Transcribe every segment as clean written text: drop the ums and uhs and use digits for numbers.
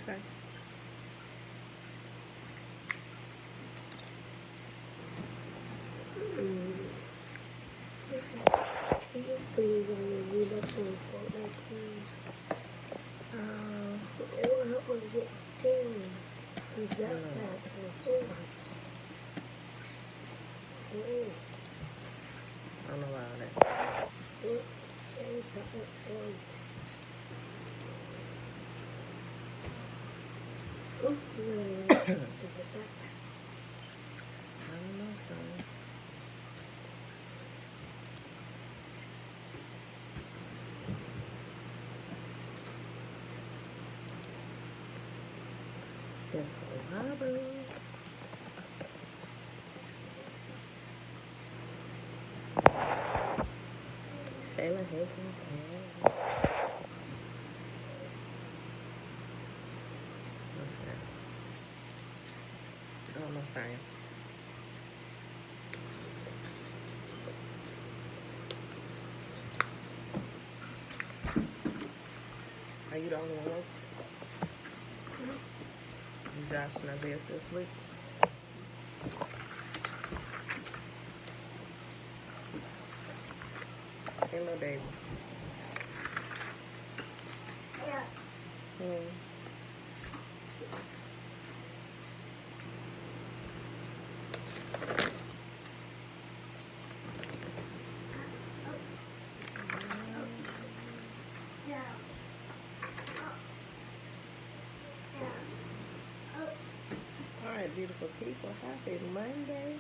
say? Please, only read up on that, please. It will help us get skins from that back to the swords. I don't know why all that stuff. Look, change the swords. What's the backpack? I don't know, son. It's horrible. Shayla Hickman. Okay. Oh, no, sorry. Are you the only one? Josh and Isaiah still asleep? Hey, little baby. Yeah. All right, beautiful people. Happy Monday.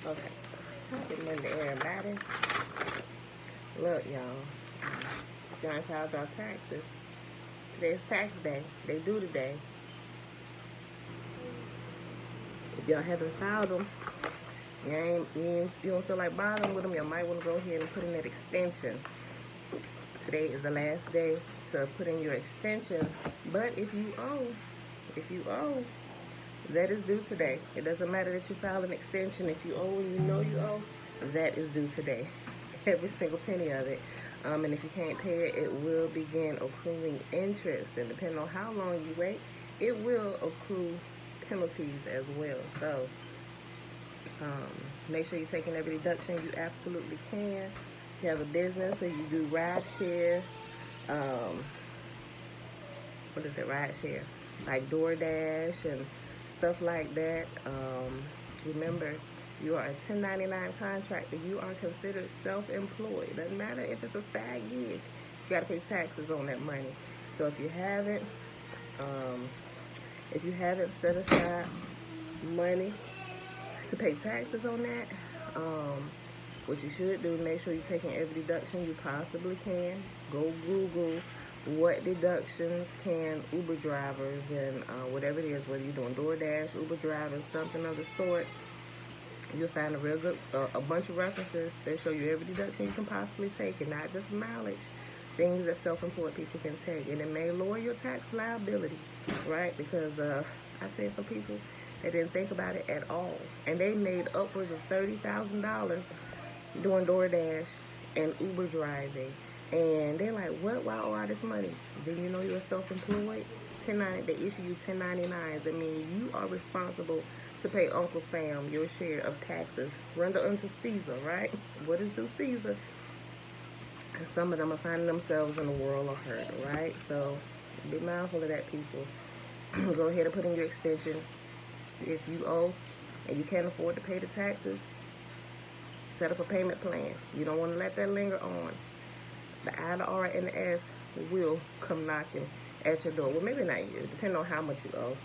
Okay. Happy Monday, everybody. Look, y'all. If y'all ain't filed y'all taxes, today's tax day. They due today. If y'all haven't filed them, you don't feel like bothering with them, you might want to go ahead and put in that extension. Today is the last day to put in your extension. But if you owe, that is due today. It doesn't matter that you filed an extension. If you owe and you know you owe, that is due today. Every single penny of it. And if you can't pay it, it will begin accruing interest. And depending on how long you wait, it will accrue penalties as well. So make sure you're taking every deduction you absolutely can. If you have a business or you do ride share, ride share, like DoorDash and stuff like that. Remember, you are a 1099 contractor. You are considered self-employed. Doesn't matter if it's a side gig. You got to pay taxes on that money. So if you haven't set aside money to pay taxes on that, what you should do, make sure you're taking every deduction you possibly can. Go Google what deductions can Uber drivers and whatever it is, whether you're doing DoorDash, Uber driving, something of the sort, you'll find a bunch of references that show you every deduction you can possibly take, and not just mileage, things that self-employed people can take. And it may lower your tax liability, right? Because I seen some people that didn't think about it at all, and they made upwards of $30,000 doing DoorDash and Uber driving. And they're like, what? Why owe all this money? Then you know you're self-employed. They issue you 1099s. That means you are responsible to pay Uncle Sam your share of taxes. Render unto Caesar, right? What is due Caesar? And some of them are finding themselves in a world of hurt, right? So be mindful of that, people. Go ahead and put in your extension. If you owe and you can't afford to pay the taxes, set up a payment plan. You don't want to let that linger on. The I, the R, and the S will come knocking at your door. Well, maybe not you, depending on how much you owe.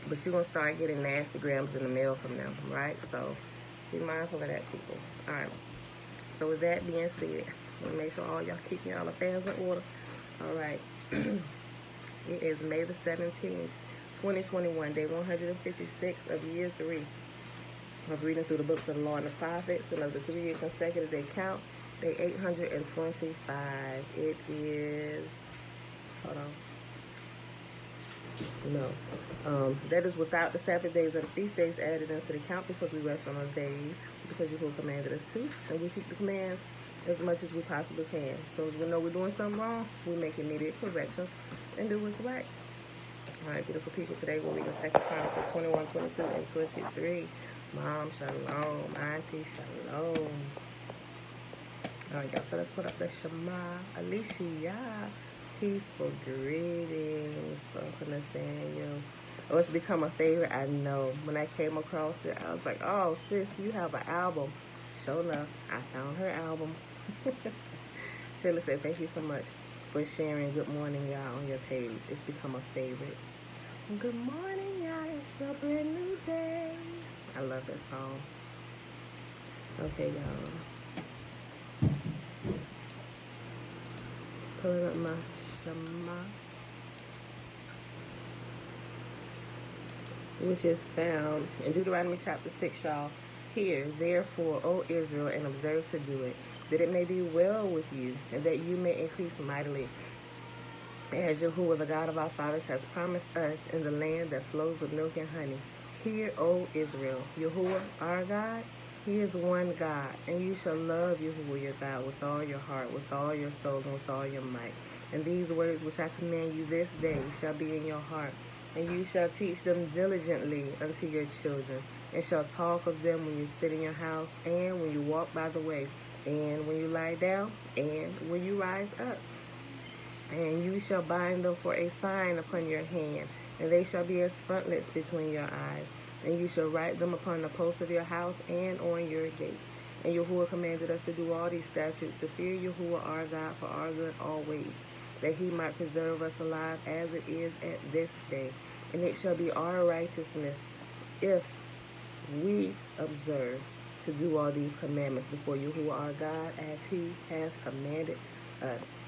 But you're going to start getting nasty grams in the mail from them, right? So be mindful of that, people. All right. So with that being said, just want to make sure all y'all keep y'all affairs in order. All right. It is May the 17th, 2021, day 156 of year 3 of reading through the books of the law and the prophets, and of the 3-year consecutive day count, day 825. It is, hold on. No. That is without the Sabbath days or the feast days added into the count, because we rest on those days, because Yahuwah commanded us to, and we keep the commands as much as we possibly can. So as we know we're doing something wrong, we make immediate corrections and do what's right. All right, beautiful people, today we're reading 2 Chronicles 21, 22, and 23. Mom, shalom. Auntie, shalom. All right, y'all, so let's put up the Shema. Alicia, peaceful greetings. Uncle Nathaniel. Oh, it's become a favorite, I know. When I came across it, I was like, oh, sis, do you have an album? Sure enough, I found her album. Sheila said, thank you so much for sharing Good Morning, y'all, on your page. It's become a favorite. Good morning, y'all. It's a brand new day. I love that song. Okay, y'all. Pulling up my Shema, which is found in Deuteronomy chapter 6, y'all. Hear, therefore, O Israel, and observe to do it, that it may be well with you, and that you may increase mightily, as Yahuwah, the God of our fathers, has promised us in the land that flows with milk and honey. Hear, O Israel, Yahuwah, our God, He is one God, and you shall love Yahuwah your God with all your heart, with all your soul, and with all your might. And these words which I command you this day shall be in your heart, and you shall teach them diligently unto your children, and shall talk of them when you sit in your house, and when you walk by the way, and when you lie down, and when you rise up. And you shall bind them for a sign upon your hand, and they shall be as frontlets between your eyes. And you shall write them upon the posts of your house and on your gates. And Yahuwah commanded us to do all these statutes, to fear Yahuwah our God for our good always, that He might preserve us alive as it is at this day. And it shall be our righteousness if we observe to do all these commandments before Yahuwah our God, as He has commanded us.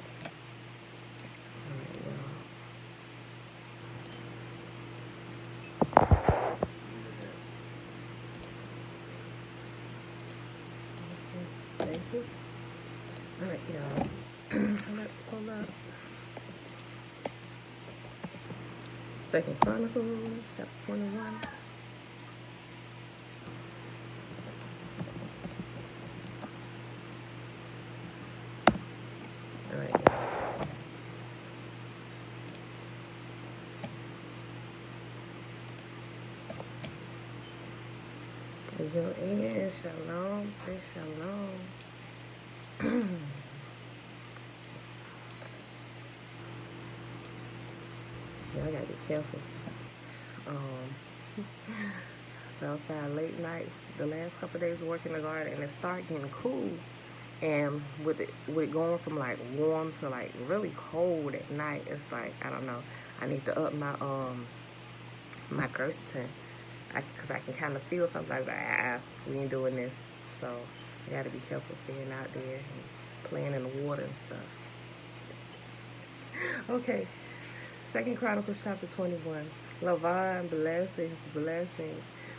Thank you. All right, y'all. So let's pull up 2 Chronicles, chapter 21. All right, y'all. Joanne, shalom, say shalom. Y'all gotta be careful. It's outside late night. The last couple of days of working in the garden, and it started getting cool. And with it going from like warm to like really cold at night, it's like, I don't know. I need to up my my quercetin, because I can kind of feel sometimes like, we ain't doing this. So I gotta be careful staying out there and playing in the water and stuff. Okay, 2 Chronicles chapter 21. Lavan, blessings.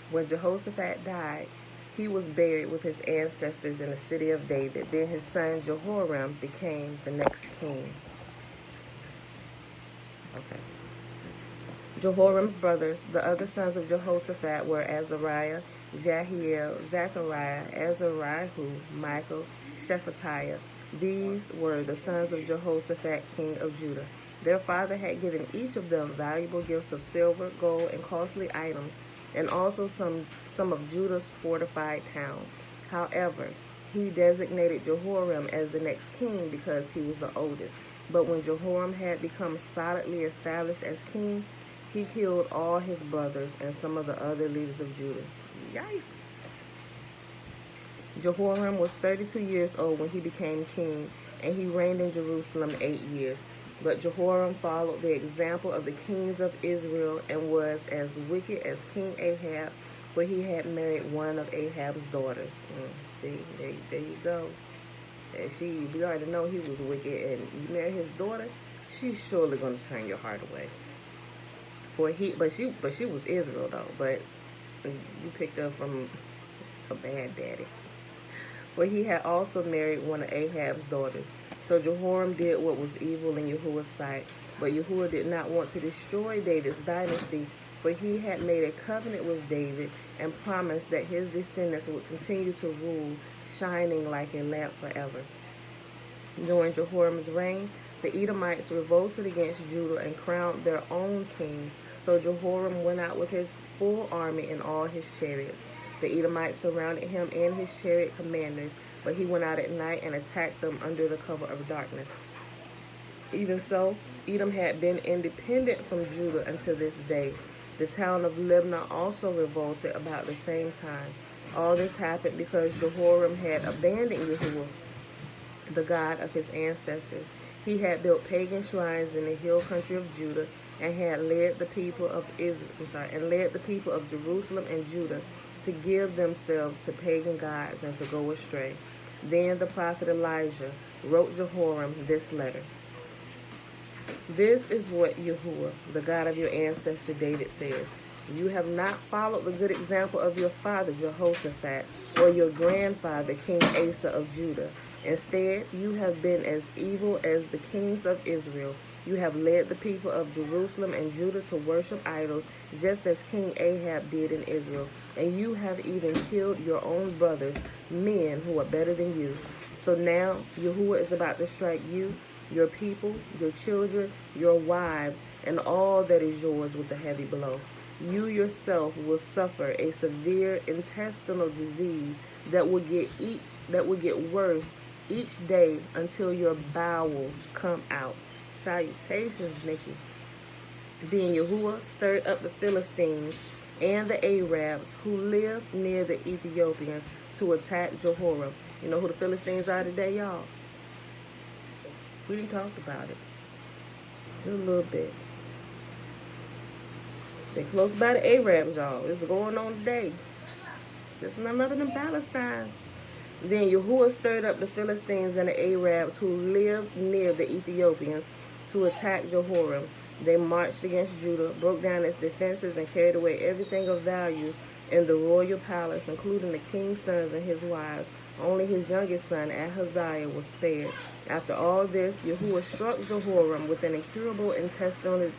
When Jehoshaphat died, he was buried with his ancestors in the city of David. Then his son Jehoram became the next king. Okay. Jehoram's brothers, the other sons of Jehoshaphat, were Azariah, Jahiel, Zechariah, Azariah, Michael, Shephatiah. These were the sons of Jehoshaphat, king of Judah. Their father had given each of them valuable gifts of silver, gold, and costly items, and also some of Judah's fortified towns. However, he designated Jehoram as the next king because he was the oldest. But when Jehoram had become solidly established as king, he killed all his brothers and some of the other leaders of Judah. Yikes. Jehoram was 32 years old when he became king, and he reigned in Jerusalem 8 years. But Jehoram followed the example of the kings of Israel and was as wicked as King Ahab, for he had married one of Ahab's daughters. See, there you go. And we already know he was wicked, and you marry his daughter, she's surely going to turn your heart away. But she was Israel though. But you picked her from a bad daddy. for he had also married one of Ahab's daughters. So Jehoram did what was evil in Yahuwah's sight. But Yahuwah did not want to destroy David's dynasty, for he had made a covenant with David and promised that his descendants would continue to rule, shining like a lamp forever. During Jehoram's reign, the Edomites revolted against Judah and crowned their own king. So Jehoram went out with his full army and all his chariots. The Edomites surrounded him and his chariot commanders, but he went out at night and attacked them under the cover of darkness. Even so, Edom had been independent from Judah until this day. The town of Libnah also revolted about the same time. All this happened because Jehoram had abandoned Yahuwah, the God of his ancestors. He had built pagan shrines in the hill country of Judah and had led the people of Jerusalem and Judah to give themselves to pagan gods and to go astray. Then the prophet Elijah wrote Jehoram this letter. This is what Yahuwah, the God of your ancestor David, says. You have not followed the good example of your father Jehoshaphat or your grandfather King Asa of Judah. Instead, you have been as evil as the kings of Israel. You have led the people of Jerusalem and Judah to worship idols, just as King Ahab did in Israel. And you have even killed your own brothers, men who are better than you. So now Yahuwah is about to strike you, your people, your children, your wives, and all that is yours with a heavy blow. You yourself will suffer a severe intestinal disease that will get worse each day until your bowels come out. Salutations, Nikki. Then Yahuwah stirred up the Philistines and the Arabs who lived near the Ethiopians to attack Jehoram. You know who the Philistines are today, y'all? We didn't talk about it. Just a little bit. They're close by the Arabs, y'all. It's going on today. Just none other than Palestine. Then Yahuwah stirred up the Philistines and the Arabs who lived near the Ethiopians to attack Jehoram. They marched against Judah, broke down its defenses, and carried away everything of value in the royal palace, including the king's sons and his wives. Only his youngest son, Ahaziah, was spared. After all this, Yahuwah struck Jehoram with an incurable intestinal...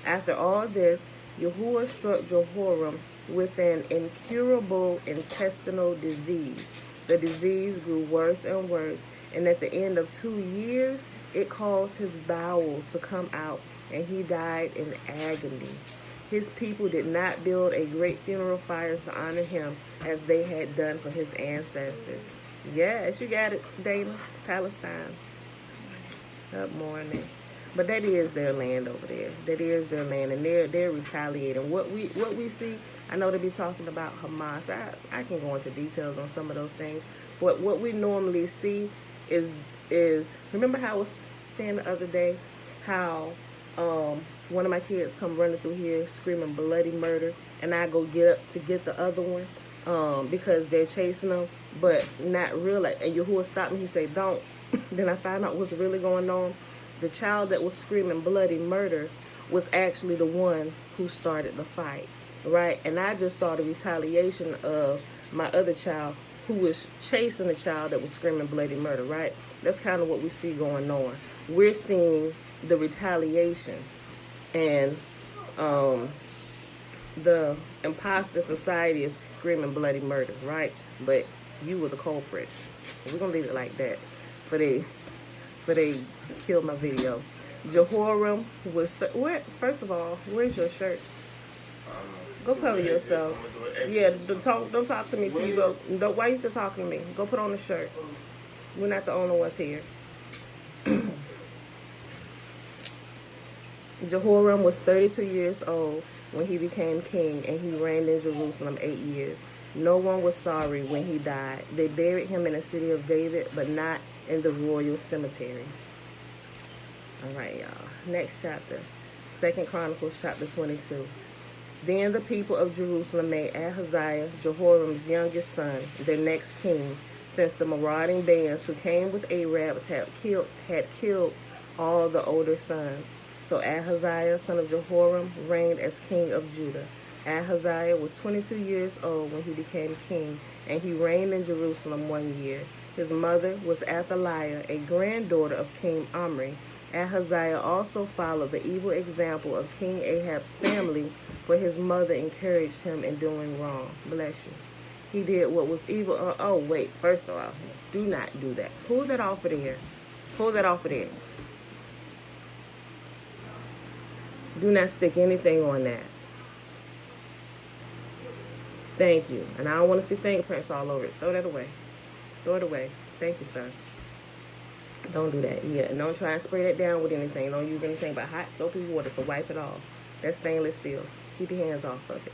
After all this, Yahuwah struck Jehoram with an incurable intestinal disease. The disease grew worse and worse, and at the end of 2 years, it caused his bowels to come out, and he died in agony. His people did not build a great funeral fire to honor him as they had done for his ancestors. Yes, you got it, Dana. Palestine. Good morning. But that is their land over there. That is their land, and they're retaliating. What we see, I know they be talking about Hamas. I can go into details on some of those things. But what we normally see is remember how I was saying the other day how one of my kids come running through here screaming bloody murder, and I go get up to get the other one because they're chasing them, but not really. And Yahuwah stopped me. He said, "Don't." Then I found out what's really going on. The child that was screaming bloody murder was actually the one who started the fight, right? And I just saw the retaliation of my other child who was chasing the child that was screaming bloody murder, right? That's kind of what we see going on. We're seeing the retaliation, and the imposter society is screaming bloody murder, right? But you were the culprit. We're going to leave it like that for they killed my video. Jehoram was... First of all, where's your shirt? Go cover yourself. Yeah, don't talk to me till you go... Why are you still talking to me? Go put on the shirt. We're not the only ones here. Jehoram was 32 years old when he became king, and he reigned in Jerusalem 8 years. No one was sorry when he died. They buried him in the city of David, but not in the royal cemetery. All right, y'all. Next chapter. 2 Chronicles chapter 22. Then the people of Jerusalem made Ahaziah, Jehoram's youngest son, their next king, since the marauding bands who came with Arabs had killed all the older sons. So Ahaziah, son of Jehoram, reigned as king of Judah. Ahaziah was 22 years old when he became king, and he reigned in Jerusalem 1 year. His mother was Athaliah, a granddaughter of King Omri. Ahaziah also followed the evil example of King Ahab's family, for his mother encouraged him in doing wrong. Bless you. He did what was evil. Oh, wait. First of all, do not do that. Pull that off of there. Pull that off of there. Do not stick anything on that. Thank you. And I don't want to see fingerprints all over it. Throw that away. Throw it away. Thank you, sir. Don't do that. Yeah, and don't try and spray that down with anything. Don't use anything but hot soapy water to wipe it off. That's stainless steel. Keep your hands off of it.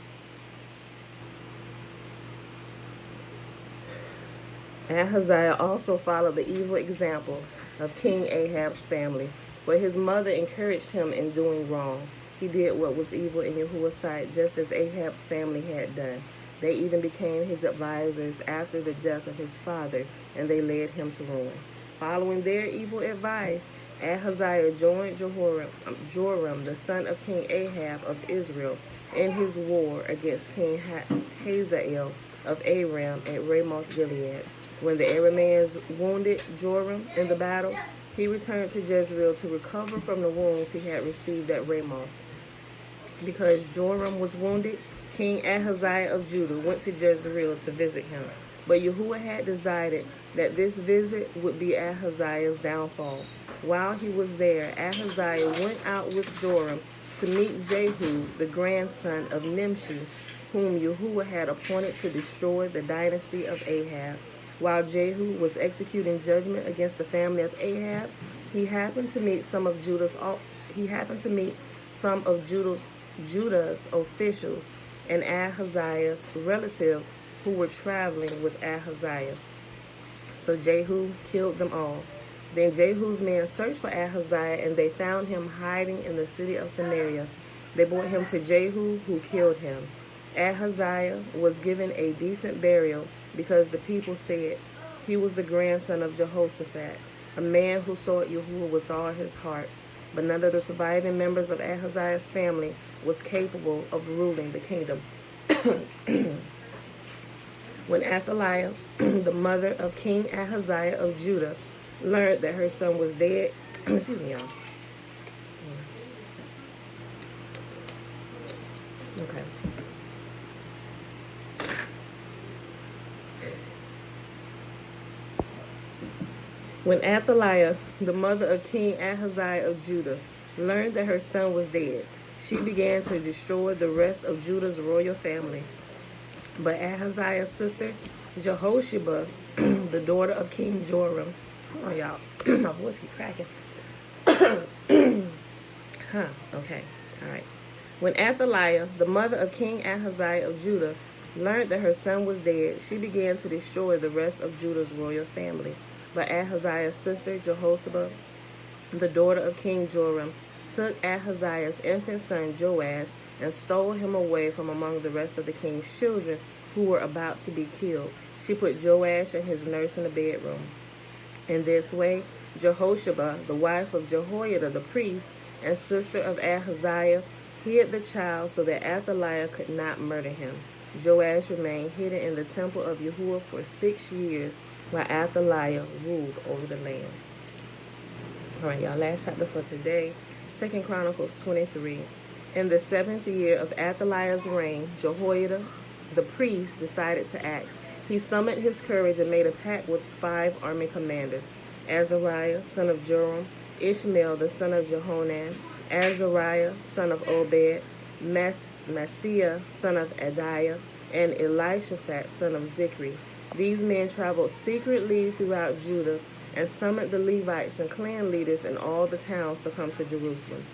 Ahaziah also followed the evil example of King Ahab's family, for his mother encouraged him in doing wrong. He did what was evil in Yahuwah's sight, just as Ahab's family had done. They even became his advisors after the death of his father, and they led him to ruin. Following their evil advice, Ahaziah joined Joram, the son of King Ahab of Israel, in his war against King Hazael of Aram at Ramoth Gilead. When the Arameans wounded Joram in the battle, he returned to Jezreel to recover from the wounds he had received at Ramoth. Because Joram was wounded, King Ahaziah of Judah went to Jezreel to visit him. But Yahuwah had decided that this visit would be Ahaziah's downfall. While he was there, Ahaziah went out with Joram to meet Jehu, the grandson of Nimshi, whom Yahuwah had appointed to destroy the dynasty of Ahab. While Jehu was executing judgment against the family of Ahab, he happened to meet some of Judah's officials and Ahaziah's relatives who were traveling with Ahaziah. So Jehu killed them all. Then Jehu's men searched for Ahaziah, and they found him hiding in the city of Samaria. They brought him to Jehu, who killed him. Ahaziah was given a decent burial because the people said he was the grandson of Jehoshaphat, a man who sought Yahuwah with all his heart. But none of the surviving members of Ahaziah's family was capable of ruling the kingdom. When Athaliah, the mother of King Ahaziah of Judah, learned that her son was dead, excuse me, y'all. Okay. When Athaliah, the mother of King Ahaziah of Judah, learned that her son was dead, she began to destroy the rest of Judah's royal family. But Ahaziah's sister, Jehosheba, the daughter of King Joram, hold on, y'all, my voice keep cracking. Okay, all right. When Athaliah, the mother of King Ahaziah of Judah, learned that her son was dead, she began to destroy the rest of Judah's royal family. But Ahaziah's sister, Jehosheba, the daughter of King Joram, took Ahaziah's infant son Joash and stole him away from among the rest of the king's children who were about to be killed. She put Joash and his nurse in the bedroom. In this way, Jehosheba, the wife of Jehoiada the priest and sister of Ahaziah, hid the child so that Athaliah could not murder him. Joash remained hidden in the temple of Yahuwah for 6 years while Athaliah ruled over the land. All right, y'all, last chapter for today, 2 Chronicles 23. In the 7th year of Athaliah's reign, Jehoiada, the priest, decided to act. He summoned his courage and made a pact with 5 army commanders: Azariah, son of Joram; Ishmael, the son of Jehonan; Azariah, son of Obed; Maaseiah, son of Adiah; and Elishaphat, son of Zikri. These men traveled secretly throughout Judah and summoned the Levites and clan leaders in all the towns to come to Jerusalem.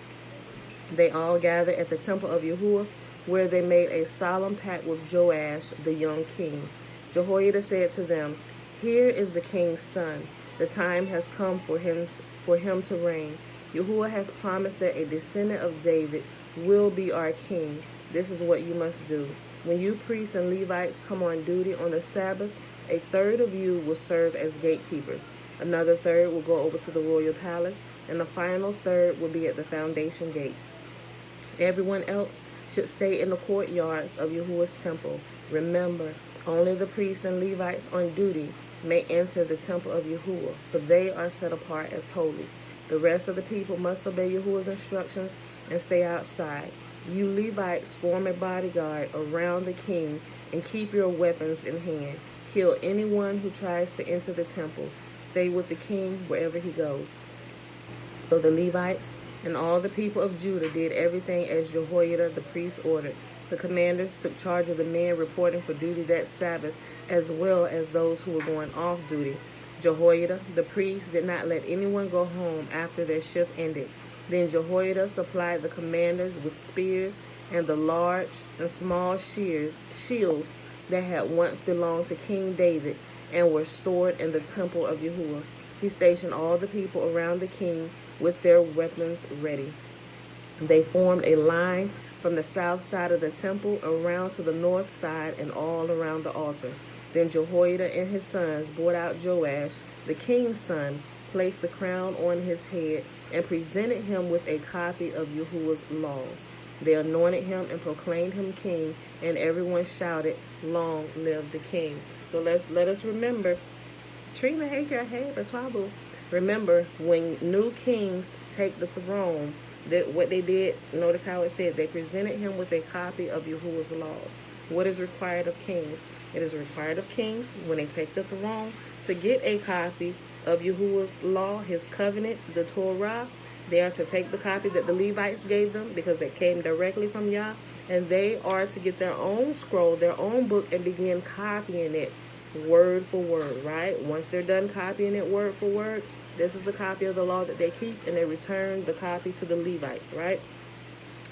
They all gathered at the temple of Yahuwah, where they made a solemn pact with Joash, the young king. Jehoiada said to them, "Here is the king's son. The time has come for him to reign. Yahuwah has promised that a descendant of David will be our king. This is what you must do. When you priests and Levites come on duty on the Sabbath, a third of you will serve as gatekeepers. Another third will go over to the royal palace, and the final third will be at the foundation gate. Everyone else should stay in the courtyards of Yahuwah's temple. Remember, only the priests and Levites on duty may enter the temple of Yahuwah, for they are set apart as holy. The rest of the people must obey Yahuwah's instructions and stay outside. You Levites form a bodyguard around the king and keep your weapons in hand. Kill anyone who tries to enter the temple. Stay with the king wherever he goes. So the Levites and all the people of Judah did everything as Jehoiada the priest ordered. The commanders took charge of the men reporting for duty that Sabbath, as well as those who were going off duty. Jehoiada the priest did not let anyone go home after their shift ended. Then Jehoiada supplied the commanders with spears and the large and small shields that had once belonged to King David and were stored in the temple of Yahuwah. He stationed all the people around the king with their weapons ready. They formed a line from the south side of the temple around to the north side and all around the altar. Then Jehoiada and his sons brought out Joash, the king's son, placed the crown on his head, and presented him with a copy of Yahuwah's laws. They anointed him and proclaimed him king, and everyone shouted, "Long live the king." So let us remember, Trina, hey girl, hey, but Twabu. Remember, when new kings take the throne, that what they did, notice how it said, they presented him with a copy of Yahuwah's laws. What is required of kings? It is required of kings when they take the throne to get a copy of Yahuwah's law, his covenant, the Torah. They are to take the copy that the Levites gave them because they came directly from Yah, and they are to get their own scroll, their own book, and begin copying it word for word, right? Once they're done copying it word for word, this is the copy of the law that they keep, and they return the copy to the Levites, right?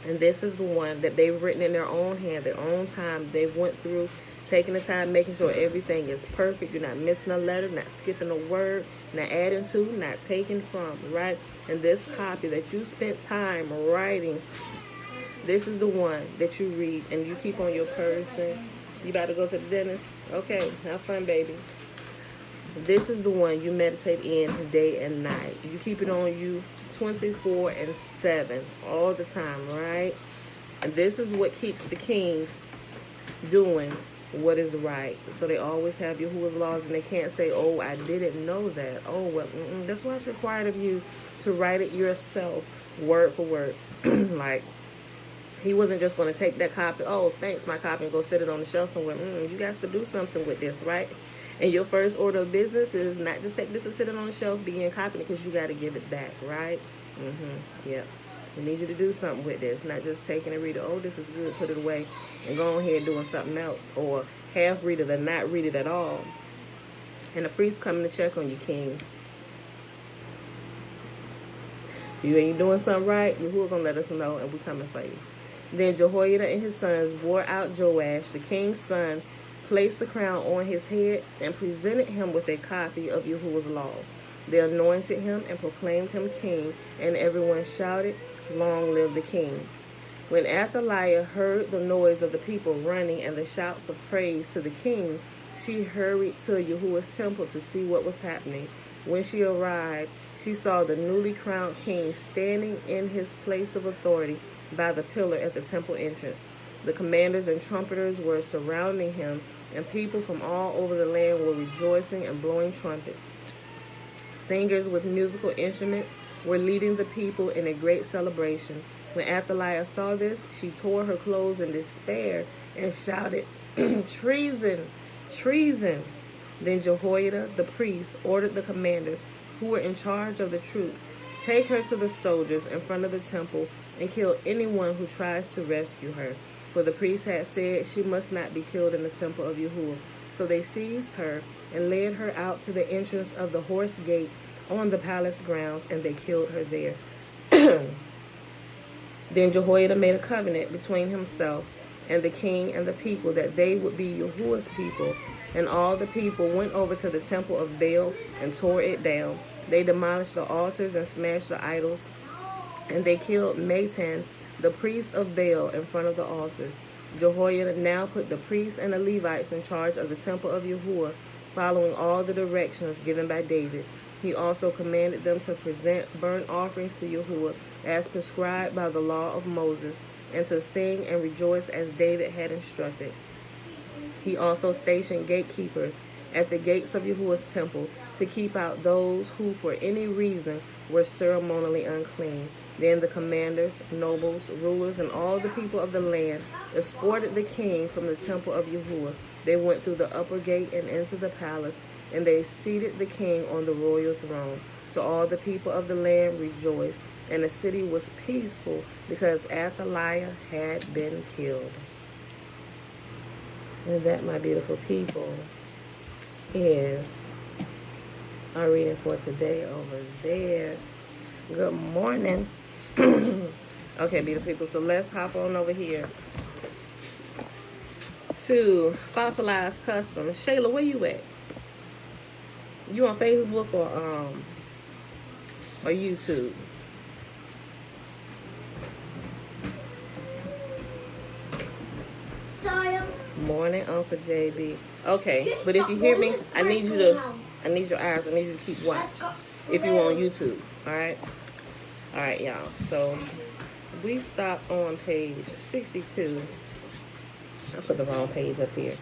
And this is the one that they've written in their own hand, their own time. They've went through, taking the time, making sure everything is perfect. You're not missing a letter, not skipping a word, not adding to, not taking from, right? And this copy that you spent time writing, this is the one that you read and you keep on your person. You about to go to the dentist? Okay, have fun, baby. This is the one you meditate in day and night. You keep it on you 24/7, all the time, right? And this is what keeps the kings doing what is right. So they always have Yahuwah's laws, and they can't say, "Oh, I didn't know that." Oh, well, that's why it's required of you to write it yourself, word for word. Like, he wasn't just going to take that copy, "Oh, thanks, my copy," and go sit it on the shelf somewhere. You got to do something with this, right? And your first order of business is not just take this and sit it on the shelf, begin copying it, because you got to give it back, right? Yeah. We need you to do something with this, not just taking and read it. "Oh, this is good," put it away, and go ahead doing something else, or half read it or not read it at all. And the priest coming to check on you, king. If you ain't doing something right, Yahuwah gonna let us know, and we coming for you. Then Jehoiada and his sons bore out Joash, the king's son, placed the crown on his head, and presented him with a copy of Yahuwah's laws. They anointed him and proclaimed him king, and everyone shouted, "Long live the king." When Athaliah heard the noise of the people running and the shouts of praise to the king, she hurried to Yahuwah's temple to see what was happening. When she arrived, she saw the newly crowned king standing in his place of authority by the pillar at the temple entrance. The commanders and trumpeters were surrounding him, and people from all over the land were rejoicing and blowing trumpets. Singers with musical instruments were leading the people in a great celebration. When Athaliah saw this, she tore her clothes in despair and shouted, "Treason! Treason!" Then Jehoiada, the priest, ordered the commanders who were in charge of the troops, "Take her to the soldiers in front of the temple and kill anyone who tries to rescue her." For the priest had said she must not be killed in the temple of Yahuwah. So they seized her and led her out to the entrance of the horse gate on the palace grounds, and they killed her there. Then Jehoiada made a covenant between himself and the king and the people that they would be Yahuwah's people. And all the people went over to the temple of Baal and tore it down. They demolished the altars and smashed the idols, and they killed Matan, the priest of Baal, in front of the altars. Jehoiada now put the priests and the Levites in charge of the temple of Yahuwah, following all the directions given by David. He also commanded them to present burnt offerings to Yahuwah as prescribed by the law of Moses, and to sing and rejoice as David had instructed. He also stationed gatekeepers at the gates of Yahuwah's temple to keep out those who for any reason were ceremonially unclean. Then the commanders, nobles, rulers, and all the people of the land escorted the king from the temple of Yahuwah. They went through the upper gate and into the palace, and they seated the king on the royal throne. So all the people of the land rejoiced, and the city was peaceful because Athaliah had been killed. And that, my beautiful people, is our reading for today over there. Good morning. Okay, beautiful people, so let's hop on over here to Fossilized Customs. Shayla, where you at? You on Facebook or YouTube? Morning, Uncle JB. Okay, but if you hear me, I need your eyes. I need you to keep watch. If you're on YouTube, all right, y'all. So we stopped on page 62. I put the wrong page up here.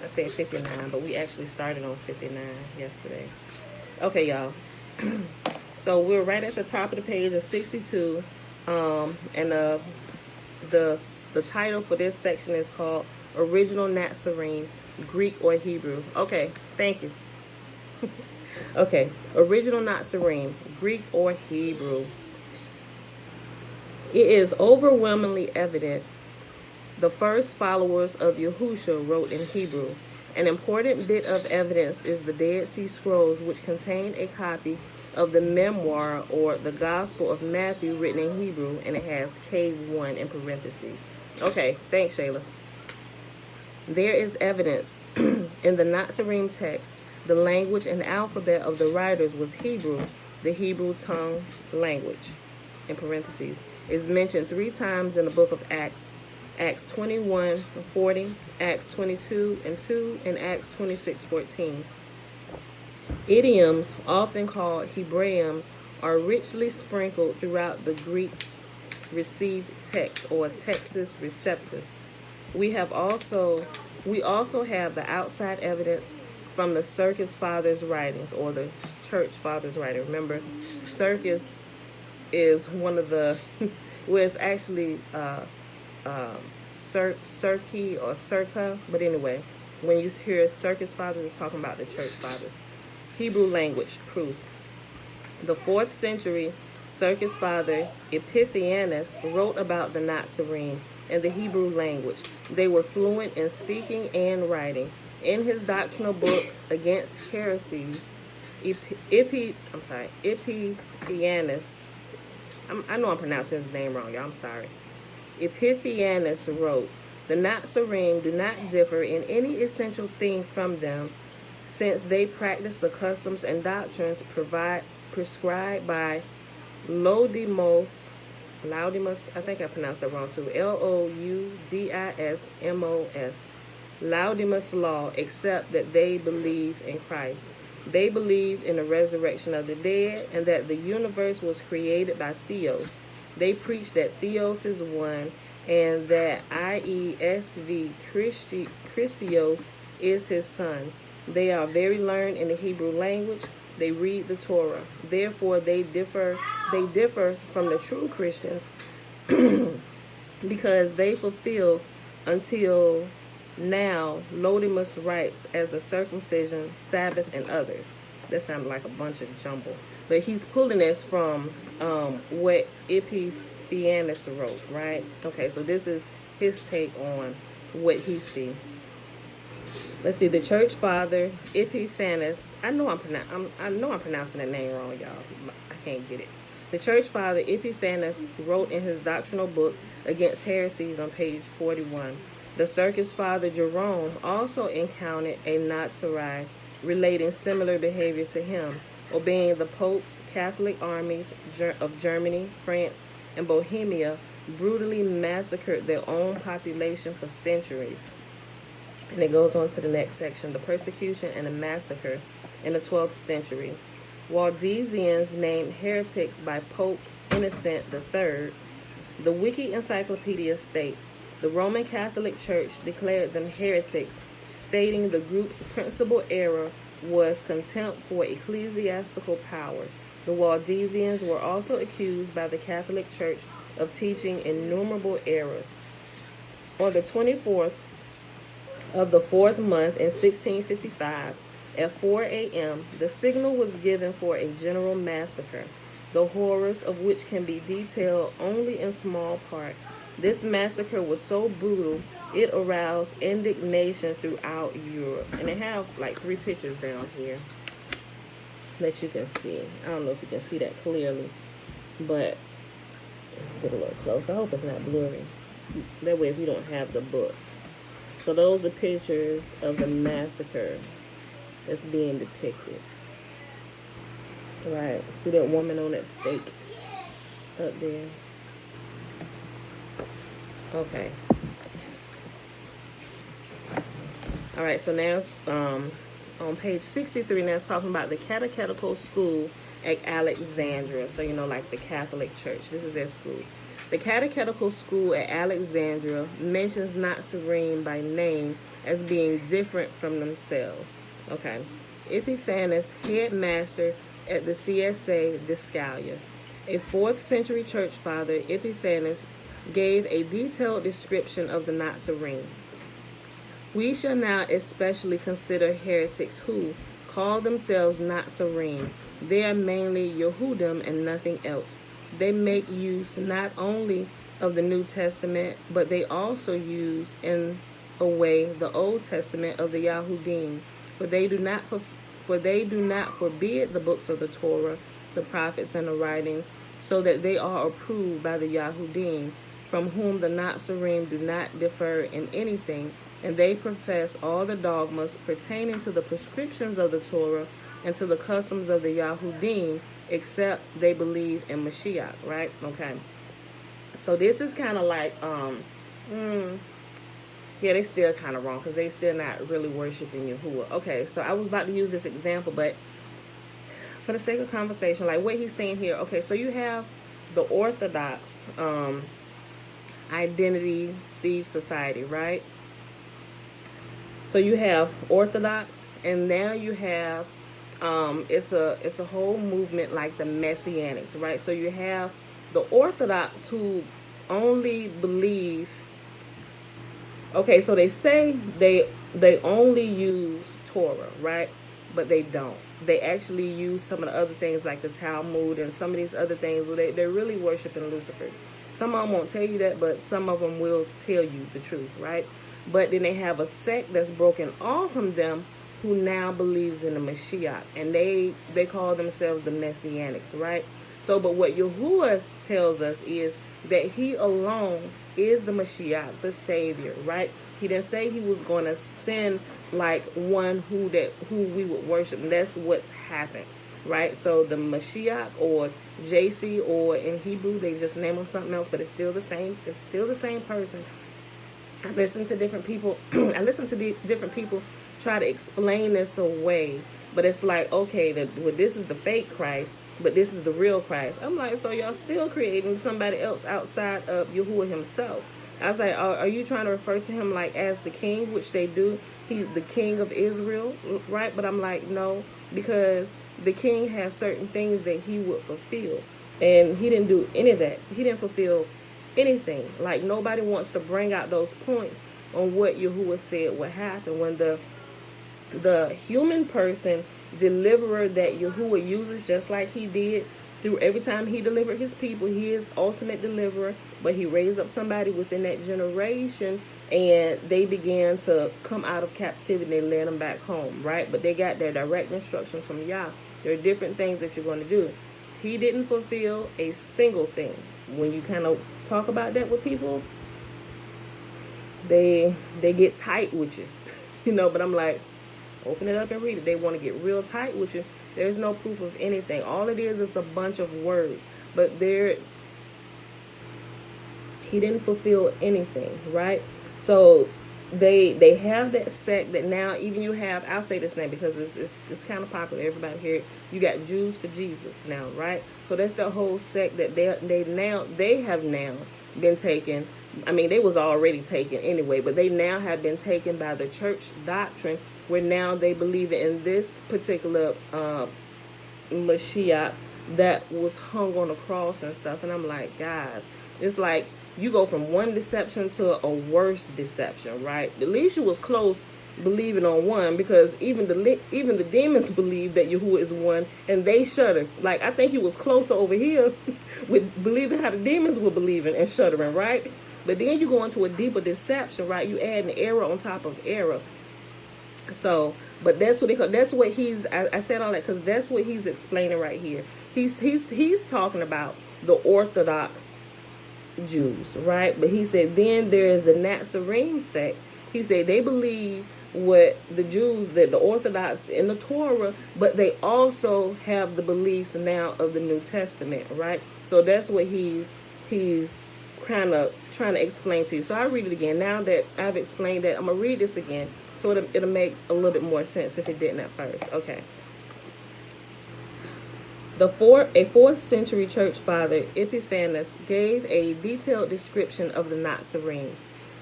I said 59, but we actually started on 59 yesterday. Okay, y'all. So we're right at the top of the page of 62, and the title for this section is called Original Nazarene, Greek or Hebrew. Okay, thank you. Okay, Original Nazarene, Greek or Hebrew. It is overwhelmingly evident the first followers of Yahushua wrote in Hebrew. An important bit of evidence is the Dead Sea Scrolls, which contain a copy of the memoir or the Gospel of Matthew written in Hebrew, and it has K1 in parentheses. Okay, thanks, Shayla. There is evidence in the Nazarene text. The language and alphabet of the writers was Hebrew. The Hebrew tongue language, in parentheses, is mentioned 3 times in the book of Acts. Acts 21:40, Acts 22:2, and Acts 26:14. Idioms, often called Hebraisms, are richly sprinkled throughout the Greek received text or Textus Receptus. We also have the outside evidence from the Circus Fathers' writings or the Church Fathers' writing. Remember, Circus is one of the, well, it's actually Circe or Circa, but anyway, when you hear Circus Fathers, it's talking about the Church Fathers. Hebrew language proof. The 4th century Circus Father Epiphanes wrote about the Nazarene in the Hebrew language. They were fluent in speaking and writing. In his doctrinal book Against Heresies, Epiphanes, I know I'm pronouncing his name wrong, y'all, I'm sorry. Epiphanes wrote, "The Nazarene do not differ in any essential thing from them, since they practice the customs and doctrines prescribed by Laudimos, I think I pronounced that wrong too, Loudismos, Laudimus law, except that they believe in Christ. They believe in the resurrection of the dead and that the universe was created by Theos. They preach that Theos is one and that IESV Christos is his son. They are very learned in the Hebrew language. They read the Torah. Therefore, they differ from the true Christians because they fulfill until now Lodimus rites as a circumcision, Sabbath, and others." That sounded like a bunch of jumble. But he's pulling this from what Epiphanes wrote, right? Okay, so this is his take on what he see. Let's see, the church father Epiphanes. I know I'm pronouncing that name wrong, y'all. I can't get it. The church father Epiphanes wrote in his doctrinal book Against Heresies on page 41. The Circus Father Jerome also encountered a Nazarite relating similar behavior to him, obeying the Pope's Catholic armies of Germany, France, and Bohemia brutally massacred their own population for centuries. And it goes on to the next section, the persecution and the massacre in the 12th century. Waldensians named heretics by Pope Innocent III The Wiki Encyclopedia states, the Roman Catholic Church declared them heretics, stating the group's principal error was contempt for ecclesiastical power. The Waldensians were also accused by the Catholic Church of teaching innumerable errors. On the 24th of the 4th month in 1655, at 4 a.m., the signal was given for a general massacre, the horrors of which can be detailed only in small part. This massacre was so brutal, it aroused indignation throughout Europe. And they have like 3 pictures down here that you can see. I don't know if you can see that clearly, but get a little close. I hope it's not blurry. That way if you don't have the book. So those are pictures of the massacre that's being depicted. Right, see that woman on that stake up there? Okay. All right, so now it's on page 63, now it's talking about the catechetical school at Alexandria. So, you know, like the Catholic Church. This is their school. The catechetical school at Alexandria mentions Nazarene by name as being different from themselves. Okay. Epiphanes, headmaster at the CSA Discalia. A 4th century church father, Epiphanes, gave a detailed description of the Nazarene. We shall now especially consider heretics who call themselves Nazarene. They are mainly Yehudim and nothing else. They make use not only of the New Testament, but they also use in a way the Old Testament of the Yahudim, for they do not forbid the books of the Torah, the prophets, and the writings, so that they are approved by the Yahudim, from whom the Nazarene do not differ in anything, and they profess all the dogmas pertaining to the prescriptions of the Torah and to the customs of the Yahudim, except they believe in Mashiach, right? Okay. So this is kind of like, yeah, they still kind of wrong because they still not really worshiping Yahuwah. Okay, so I was about to use this example, but for the sake of conversation, like what he's saying here, okay, so you have the Orthodox Identity Thief Society, right? So you have Orthodox, and now you have it's a whole movement like the Messianics, right? So you have the Orthodox who only believe. Okay, so they say they only use Torah, right? But they don't. They actually use some of the other things like the Talmud and some of these other things where they're really worshiping Lucifer. Some of them won't tell you that, but some of them will tell you the truth, right? But then they have a sect that's broken off from them who now believes in the Mashiach, and they call themselves the Messianics, right? So, but what Yahuwah tells us is that he alone is the Mashiach, the Savior, right? He didn't say he was going to send like one who we would worship, and that's what's happened, right? So the Mashiach, or JC, or in Hebrew they just name him something else, but it's still the same. It's still the same person. I listen to different people. Different people try to explain this away, but it's like, okay, this is the fake Christ, but this is the real Christ. I'm like, so y'all still creating somebody else outside of Yahuwah himself. I was like, are you trying to refer to him like as the king, which they do? He's the king of Israel, right? But I'm like, no, because the king has certain things that he would fulfill, and he didn't do any of that. He didn't fulfill anything. Like, nobody wants to bring out those points on what Yahuwah said would happen when the human person deliverer that Yahuwah uses, just like he did through every time he delivered his people. He is ultimate deliverer, but he raised up somebody within that generation, and they began to come out of captivity and led them back home, right? But they got their direct instructions from Yah. There are different things that you're going to do. He didn't fulfill a single thing. When you kind of talk about that with people, they get tight with you, you know. But I'm like, open it up and read it. They want to get real tight with you. There's no proof of anything. All it is a bunch of words. But he didn't fulfill anything, right? So they have that sect that now even you have, I'll say this name because it's kind of popular. Everybody here, you got Jews for Jesus now, right? So that's the whole sect that they have now been taken. I mean, they was already taken anyway, but they now have been taken by the church doctrine, where now they believe in this particular Mashiach that was hung on the cross and stuff. And I'm like, guys, it's like you go from one deception to a worse deception, right? At least you was close believing on one, because even the demons believe that Yahuwah is one, and they shudder. Like, I think he was closer over here with believing how the demons were believing and shuddering, right? But then you go into a deeper deception, right? You add an error on top of error. So, but that's what that's what he's. I said all that because that's what he's explaining right here. He's talking about the Orthodox Jews, right? But he said then there is the Nazarene sect. He said they believe what the Jews, that the Orthodox in the Torah, but they also have the beliefs now of the New Testament, right? So that's what he's kind of trying to explain to you. So I'll read it again. Now that I've explained that, I'm going to read this again so it'll make a little bit more sense if it didn't at first. Okay. A 4th century church father, Epiphanes, gave a detailed description of the Nazarene.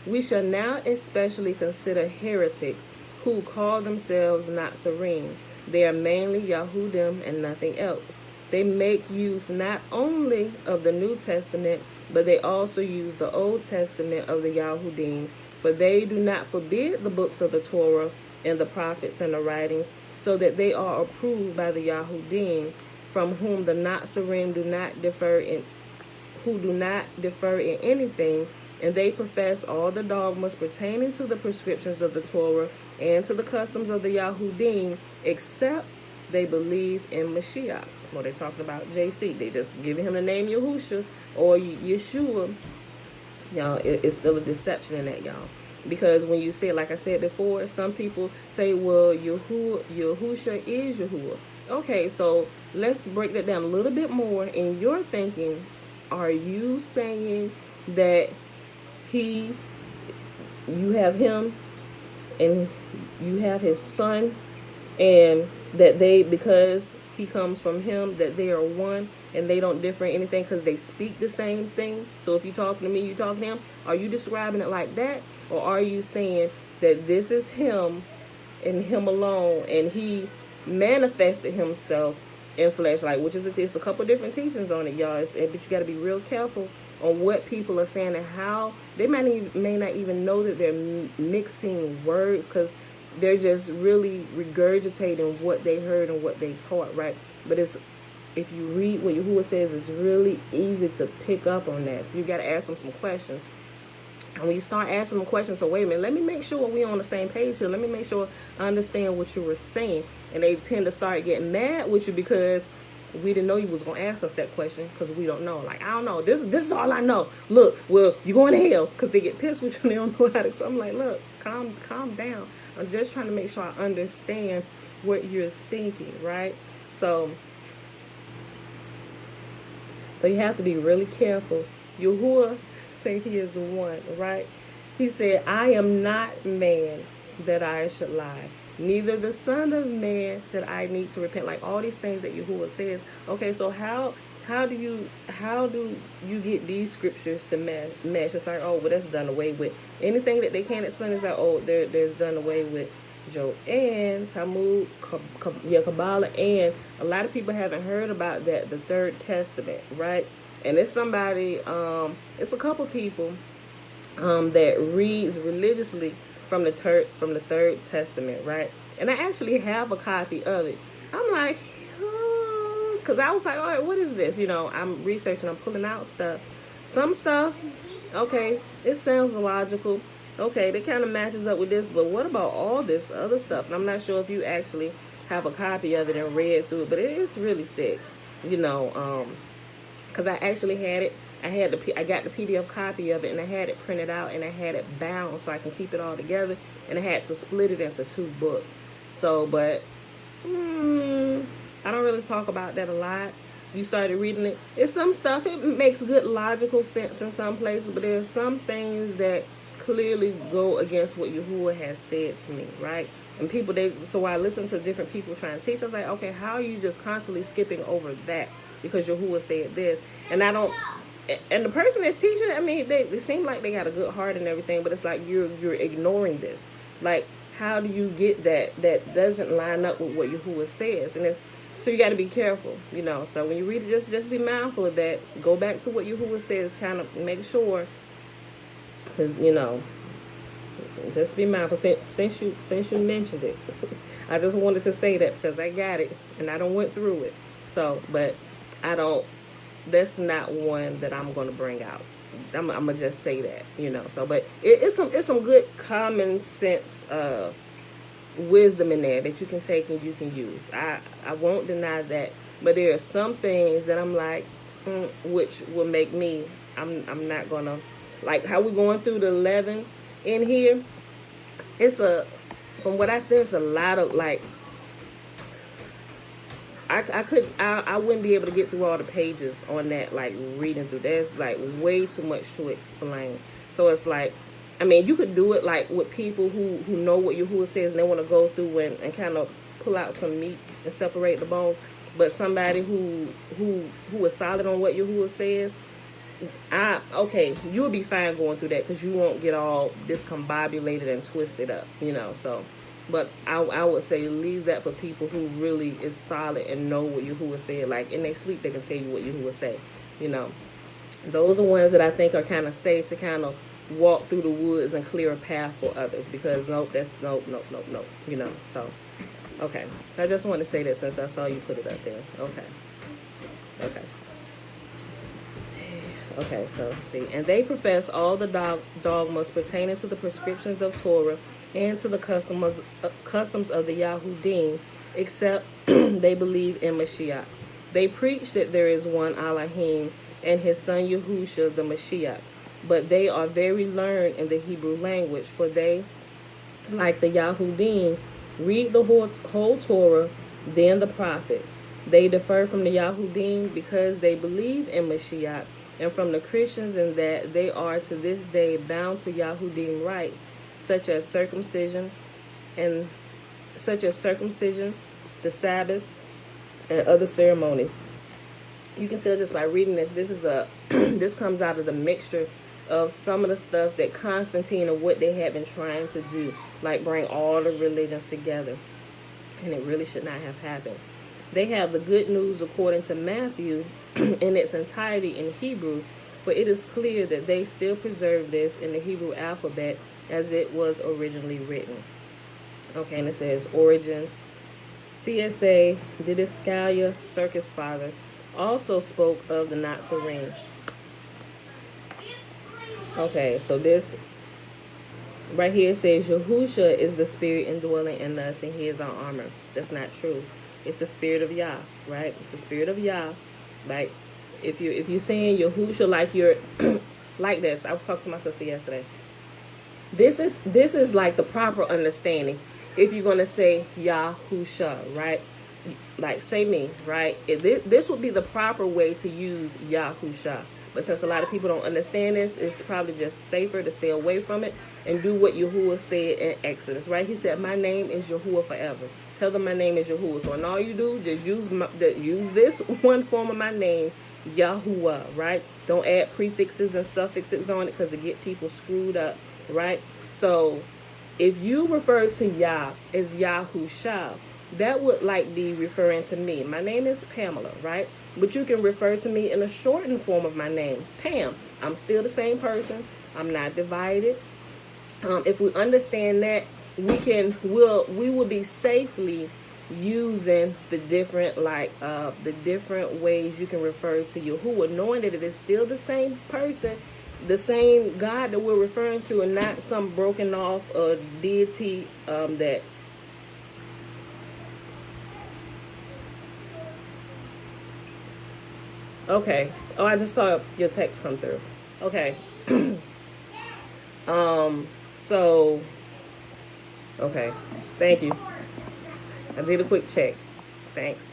We shall now especially consider heretics who call themselves Nazarene. They are mainly Yahudim and nothing else. They make use not only of the New Testament, but they also use the Old Testament of the Yahudim, for they do not forbid the books of the Torah and the prophets and the writings, so that they are approved by the Yahudim, from whom the Nazarene do not differ in anything, and they profess all the dogmas pertaining to the prescriptions of the Torah and to the customs of the Yahudim, except they believe in Mashiach. Well, they're talking about JC. They just giving him the name Yahusha or Yeshua. Y'all, it's still a deception in that, y'all. Because when you say, like I said before, some people say, well, Yahusha is Yahuwah. Okay, so let's break that down a little bit more. In your thinking, are you saying that you have him and you have his son, and that because he comes from him, that they are one and they don't differ in anything because they speak the same thing? So if you're talking to me, you talking to him. Are you describing it like that? Or are you saying that this is him and him alone, and he manifested himself in flesh, like, which is it's a couple different teachings on it, y'all. But you got to be real careful on what people are saying and how they may not even know that they're mixing words, because they're just really regurgitating what they heard and what they taught, right? But if you read what Yahuwah says, it's really easy to pick up on that. So you got to ask them some questions. And when you start asking them questions, so wait a minute, let me make sure we're on the same page here. Let me make sure I understand what you were saying. And they tend to start getting mad with you because we didn't know you was going to ask us that question, because we don't know. Like, I don't know. This is all I know. Look, well, you're going to hell, because they get pissed with you and they don't know how to. So I'm like, look, calm down. I'm just trying to make sure I understand what you're thinking, right? So you have to be really careful. Yahuwah say he is one, right? He said, I am not man that I should lie, neither the son of man that I need to repent. Like all these things that Yahuwah says. Okay, so how do you get these scriptures to mesh? It's like, oh, well, that's done away with. Anything that they can't explain is like, oh, there's done away with. Joanne, Talmud, Kabbalah, and a lot of people haven't heard about that, the Third Testament, right? And it's somebody, it's a couple people that reads religiously from the Third Testament, right? And I actually have a copy of it. I'm like, because I was like, all right, what is this? You know, I'm researching, I'm pulling out stuff. Some stuff, okay, it sounds logical. Okay, that kind of matches up with this, but what about all this other stuff? And I'm not sure if you actually have a copy of it and read through it, but it is really thick, you know, because I actually had it. I got the PDF copy of it, and I had it printed out, and I had it bound so I can keep it all together, and I had to split it into 2 books. So, but I don't really talk about that a lot. You started reading it. It's some stuff, it makes good logical sense in some places, but there's some things that clearly go against what Yahuwah has said to me, right? And people, so I listen to different people trying to teach. I was like, okay, how are you just constantly skipping over that because Yahuwah said this? And I don't and the person that's teaching, I mean, they seem like they got a good heart and everything, but it's like you're ignoring this. Like, how do you get that doesn't line up with what Yahuwah says? And it's so you got to be careful, you know. So when you read it, just be mindful of that. Go back to what Yahuwah says, kind of make sure, because you know, just be mindful. Since you mentioned it, I just wanted to say that because I got it and I don't went through it. So, but I don't. That's not one that I'm going to bring out. I'm gonna just say that, you know. So, but it's some good common sense wisdom in there that you can take and you can use. I won't deny that, but there are some things that I'm like, which will make me. I'm not gonna like how we're going through the 11 in here. From what I said, it's a lot of like. I wouldn't be able to get through all the pages on that, like reading through. There's like way too much to explain. So it's like, I mean, you could do it like with people who know what Yahuwah says and they want to go through and kind of pull out some meat and separate the bones. But somebody who is solid on what Yahuwah says, you'll be fine going through that because you won't get all discombobulated and twisted up, you know. So. But I would say leave that for people who really is solid and know what Yahuwah said. Like in their sleep, they can tell you what Yahuwah say. You know, those are ones that I think are kind of safe to kind of walk through the woods and clear a path for others. Because nope. You know, so okay. I just want to say that since I saw you put it up there. Okay. So see, and they profess all the dogmas pertaining to the prescriptions of Torah and to the customs of the Yahudim, except they believe in Mashiach. They preach that there is one Elohim and his son Yahusha, the Mashiach, but they are very learned in the Hebrew language, for they, like the Yahudim, read the whole Torah, then the prophets. They differ from the Yahudim because they believe in Mashiach, and from the Christians in that they are to this day bound to Yahudim rites, such as circumcision, the Sabbath, and other ceremonies. You can tell just by reading this. This comes out of the mixture of some of the stuff that Constantine or what they had been trying to do, like bring all the religions together, and it really should not have happened. They have the good news according to Matthew in its entirety in Hebrew, for it is clear that they still preserve this in the Hebrew alphabet as it was originally written. Okay, and it says origin. CSA Didascalia, Circus Father, also spoke of the Nazarene. Okay, so this right here says Yahusha is the spirit indwelling in us and he is our armor. That's not true. It's the spirit of Yah, right? It's the spirit of Yah. Like if you're saying Yahusha like you're like this. I was talking to my sister yesterday. This is like the proper understanding. If you're going to say Yahusha, right? Like say me, right? This would be the proper way to use Yahusha. But since a lot of people don't understand this, it's probably just safer to stay away from it and do what Yahuwah said in Exodus, right? He said, my name is Yahuwah forever. Tell them my name is Yahuwah. So and all you do, just use this one form of my name, Yahuwah, right? Don't add prefixes and suffixes on it because it get people screwed up, right? So if you refer to Yah as Yahusha, that would like be referring to me. My name is Pamela, right? But you can refer to me in a shortened form of my name, Pam. I'm still the same person. I'm not divided. If we understand that, we will be safely using the different ways you can refer to Yahuwah, knowing that it is still the same person, the same God that we're referring to, and not some broken off deity that. Okay. Oh, I just saw your text come through. Okay. So. Okay. Thank you. I did a quick check. Thanks.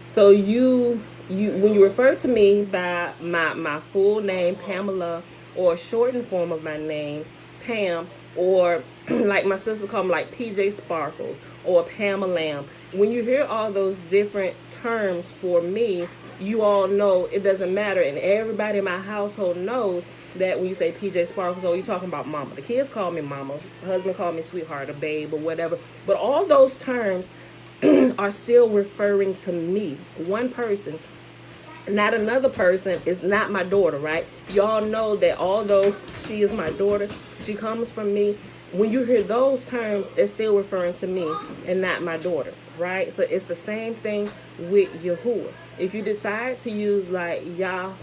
So you when you refer to me by my full name, Pamela, or a shortened form of my name, Pam, or like my sister call them like PJ Sparkles or Pam Lamb. When you hear all those different terms for me, you all know it doesn't matter. And everybody in my household knows that when you say PJ Sparkles, oh, you're talking about mama. The kids call me mama. My husband call me sweetheart or babe or whatever. But all those terms are still referring to me, one person. Not another person is not my daughter, right? Y'all know that although she is my daughter, she comes from me. When you hear those terms, it's still referring to me and not my daughter, right? So it's the same thing with Yahuwah. If you decide to use like Yah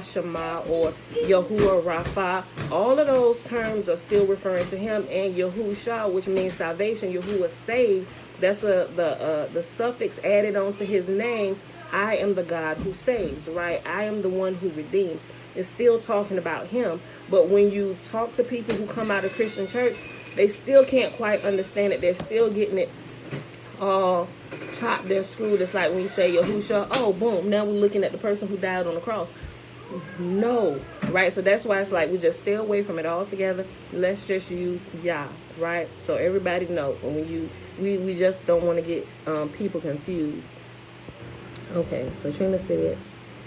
Shema or Yahuwah Rapha, all of those terms are still referring to him, and Yahusha, which means salvation. Yahuwah saves. That's the suffix added onto his name. I am the God who saves, right? I am the one who redeems. It's still talking about him. But when you talk to people who come out of Christian church, they still can't quite understand it. They're still getting it all chopped and screwed. It's like when you say Yahusha, oh, boom, now we're looking at the person who died on the cross. No, right? So that's why it's like we just stay away from it altogether. Let's just use Yah, right? So everybody know. And when we just don't want to get people confused. Okay, so Trina said,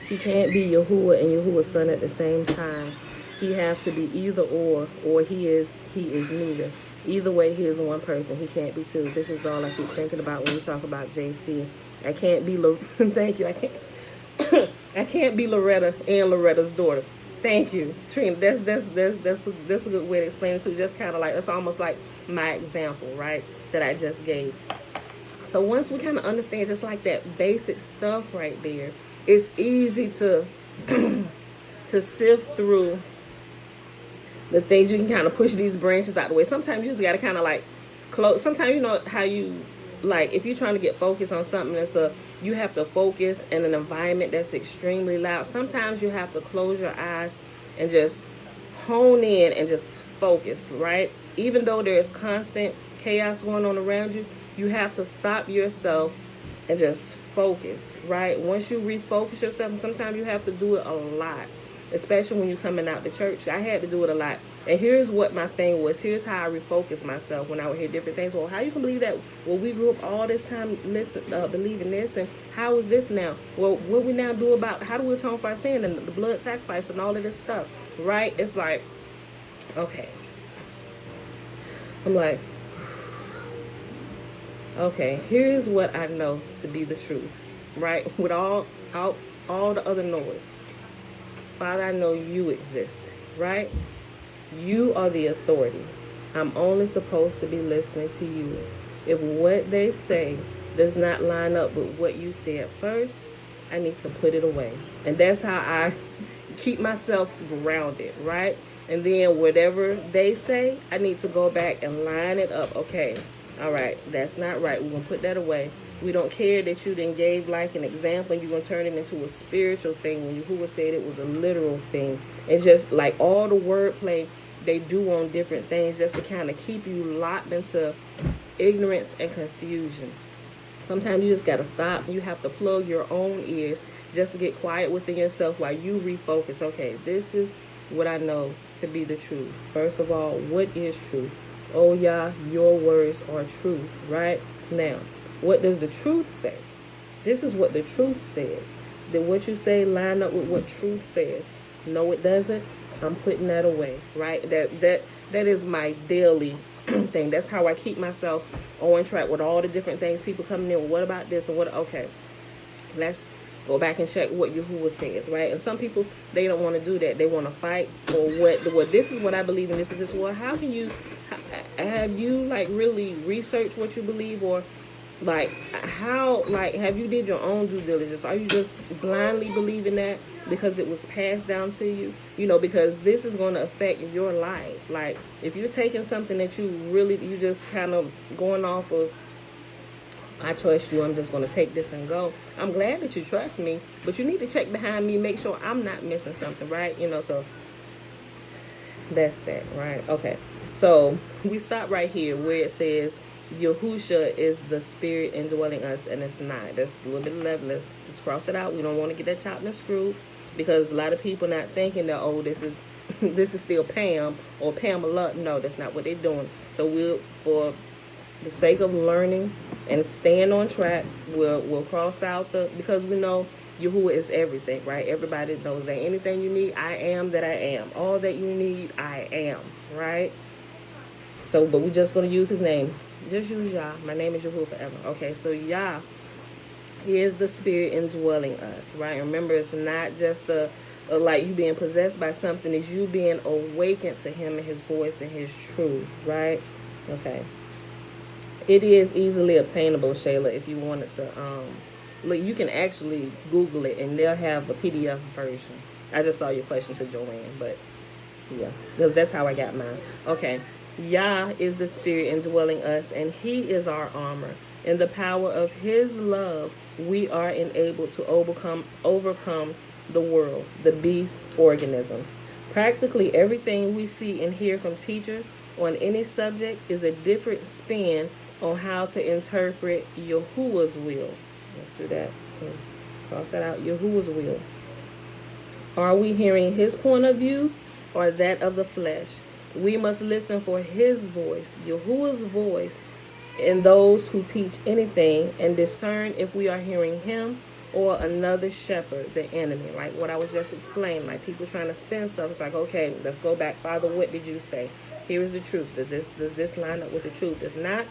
he can't be Yahuwah and Yahuwah's son at the same time. He has to be either or he is neither. Either way, he is one person. He can't be two. This is all I keep thinking about when we talk about JC. I can't be thank you. I can't be Loretta and Loretta's daughter. Thank you, Trina. That's a good way to explain it too. Just kind of like, that's almost like my example, right, that I just gave. So once we kind of understand just like that basic stuff right there, it's easy to to sift through the things. You can kind of push these branches out of the way. Sometimes you just got to kind of like close. Sometimes you know how you, like if you're trying to get focused on something you have to focus in an environment that's extremely loud. Sometimes you have to close your eyes and just hone in and just focus, right? Even though there's constant chaos going on around you, you have to stop yourself and just focus, right? Once you refocus yourself, and sometimes you have to do it a lot, especially when you're coming out to church. I had to do it a lot. And here's what my thing was. Here's how I refocused myself when I would hear different things. Well, how you can believe that? Well, we grew up all this time believing this, and how is this now? Well, what we now do about, how do we atone for our sin and the blood sacrifice and all of this stuff, right? It's like, okay. I'm like, okay, here's what I know to be the truth, right? With all the other noise. Father, I know you exist, right? You are the authority. I'm only supposed to be listening to you. If what they say does not line up with what you said first, I need to put it away. And that's how I keep myself grounded, right? And then whatever they say, I need to go back and line it up. Okay, all right, that's not right. We're going to put that away. We don't care that you then gave like an example and you're going to turn it into a spiritual thing when Yahuwah said it was a literal thing. And just like all the wordplay they do on different things just to kind of keep you locked into ignorance and confusion. Sometimes you just got to stop. You have to plug your own ears just to get quiet within yourself while you refocus. Okay, this is what I know to be the truth. First of all, what is truth? Oh, Yah, your words are truth, right? Now, what does the truth say? This is what the truth says. Did what you say line up with what truth says? No, it doesn't. I'm putting that away, right? That is my daily thing. That's how I keep myself on track with all the different things. People coming in, well, what about this and what? Okay, let's go back and check what Yahuwah says, right? And some people, they don't want to do that. They want to fight or what this is what I believe and this is this. Well, how can you, have you like really researched what you believe, or like how, like have you did your own due diligence? Are you just blindly believing that because it was passed down to you? You know, because this is going to affect your life. Like if you're taking something that you just kind of going off of, I trust you, I'm just going to take this and go. I'm glad that you trust me, but you need to check behind me, make sure I'm not missing something, right? You know, so that's that, right? Okay, so we stop right here where it says Yahusha is the spirit indwelling us, and it's not. That's a little bit of level. Let's cross it out. We don't want to get that chopped and screwed, because a lot of people not thinking that, oh, this is this is still Pam or Pamela. No, that's not what they're doing. So for the sake of learning and staying on track, we'll cross out because we know Yahuwah is everything, right? Everybody knows that. Anything you need, I am that I am. All that you need, I am, right? So, but we're just going to use his name. Just use Yah. My name is Yahuwah forever. Okay, so Yah is the spirit indwelling us, right? Remember, it's not just like you being possessed by something. It's you being awakened to him and his voice and his truth, right? Okay. It is easily obtainable, Shayla, if you wanted to. Look, you can actually Google it, and they'll have a PDF version. I just saw your question to Joanne, but yeah, because that's how I got mine. Okay. Yah is the spirit indwelling us, and he is our armor. In the power of his love, we are enabled to overcome the world, the beast organism. Practically everything we see and hear from teachers on any subject is a different spin on how to interpret Yahuwah's will. Let's do that. Let's cross that out. Yahuwah's will. Are we hearing his point of view or that of the flesh? We must listen for his voice, Yahuwah's voice, in those who teach anything, and discern if we are hearing him or another shepherd, the enemy. Like what I was just explaining, like people trying to spin stuff. It's like, okay, let's go back. Father, what did you say? Here is the truth. Does this line up with the truth? If not,